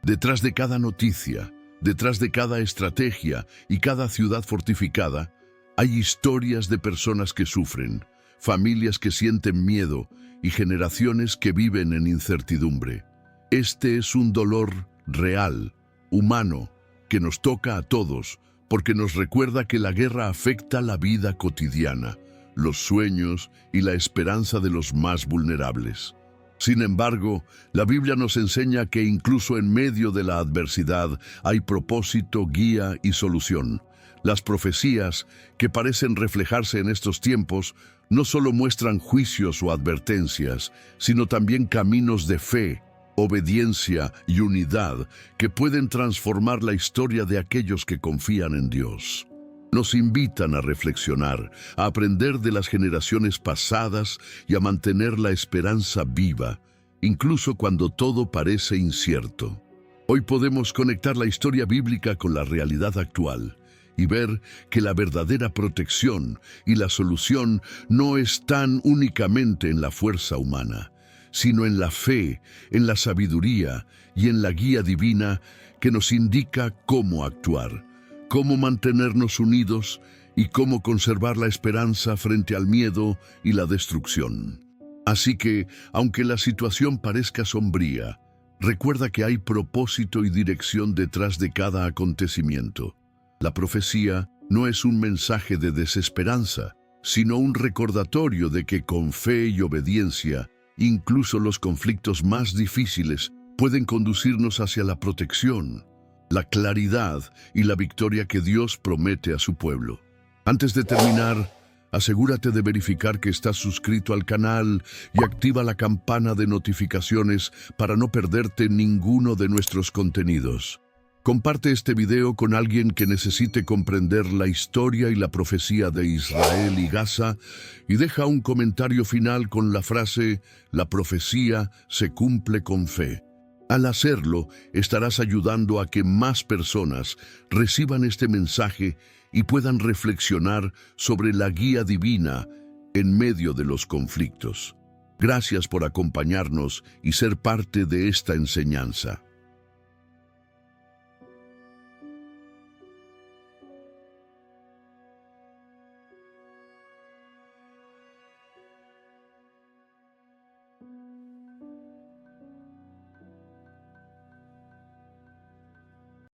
A: Detrás de cada noticia, detrás de cada estrategia y cada ciudad fortificada, hay historias de personas que sufren, familias que sienten miedo y generaciones que viven en incertidumbre. Este es un dolor real, humano, que nos toca a todos, porque nos recuerda que la guerra afecta la vida cotidiana, los sueños y la esperanza de los más vulnerables. Sin embargo, la Biblia nos enseña que incluso en medio de la adversidad hay propósito, guía y solución. Las profecías, que parecen reflejarse en estos tiempos, no solo muestran juicios o advertencias, sino también caminos de fe, obediencia y unidad que pueden transformar la historia de aquellos que confían en Dios. Nos invitan a reflexionar, a aprender de las generaciones pasadas y a mantener la esperanza viva, incluso cuando todo parece incierto. Hoy podemos conectar la historia bíblica con la realidad actual y ver que la verdadera protección y la solución no están únicamente en la fuerza humana, sino en la fe, en la sabiduría y en la guía divina que nos indica cómo actuar, cómo mantenernos unidos y cómo conservar la esperanza frente al miedo y la destrucción. Así que, aunque la situación parezca sombría, recuerda que hay propósito y dirección detrás de cada acontecimiento. La profecía no es un mensaje de desesperanza, sino un recordatorio de que con fe y obediencia, incluso los conflictos más difíciles pueden conducirnos hacia la protección, la claridad y la victoria que Dios promete a su pueblo. Antes de terminar, asegúrate de verificar que estás suscrito al canal y activa la campana de notificaciones para no perderte ninguno de nuestros contenidos. Comparte este video con alguien que necesite comprender la historia y la profecía de Israel y Gaza y deja un comentario final con la frase «La profecía se cumple con fe». Al hacerlo, estarás ayudando a que más personas reciban este mensaje y puedan reflexionar sobre la guía divina en medio de los conflictos. Gracias por acompañarnos y ser parte de esta enseñanza.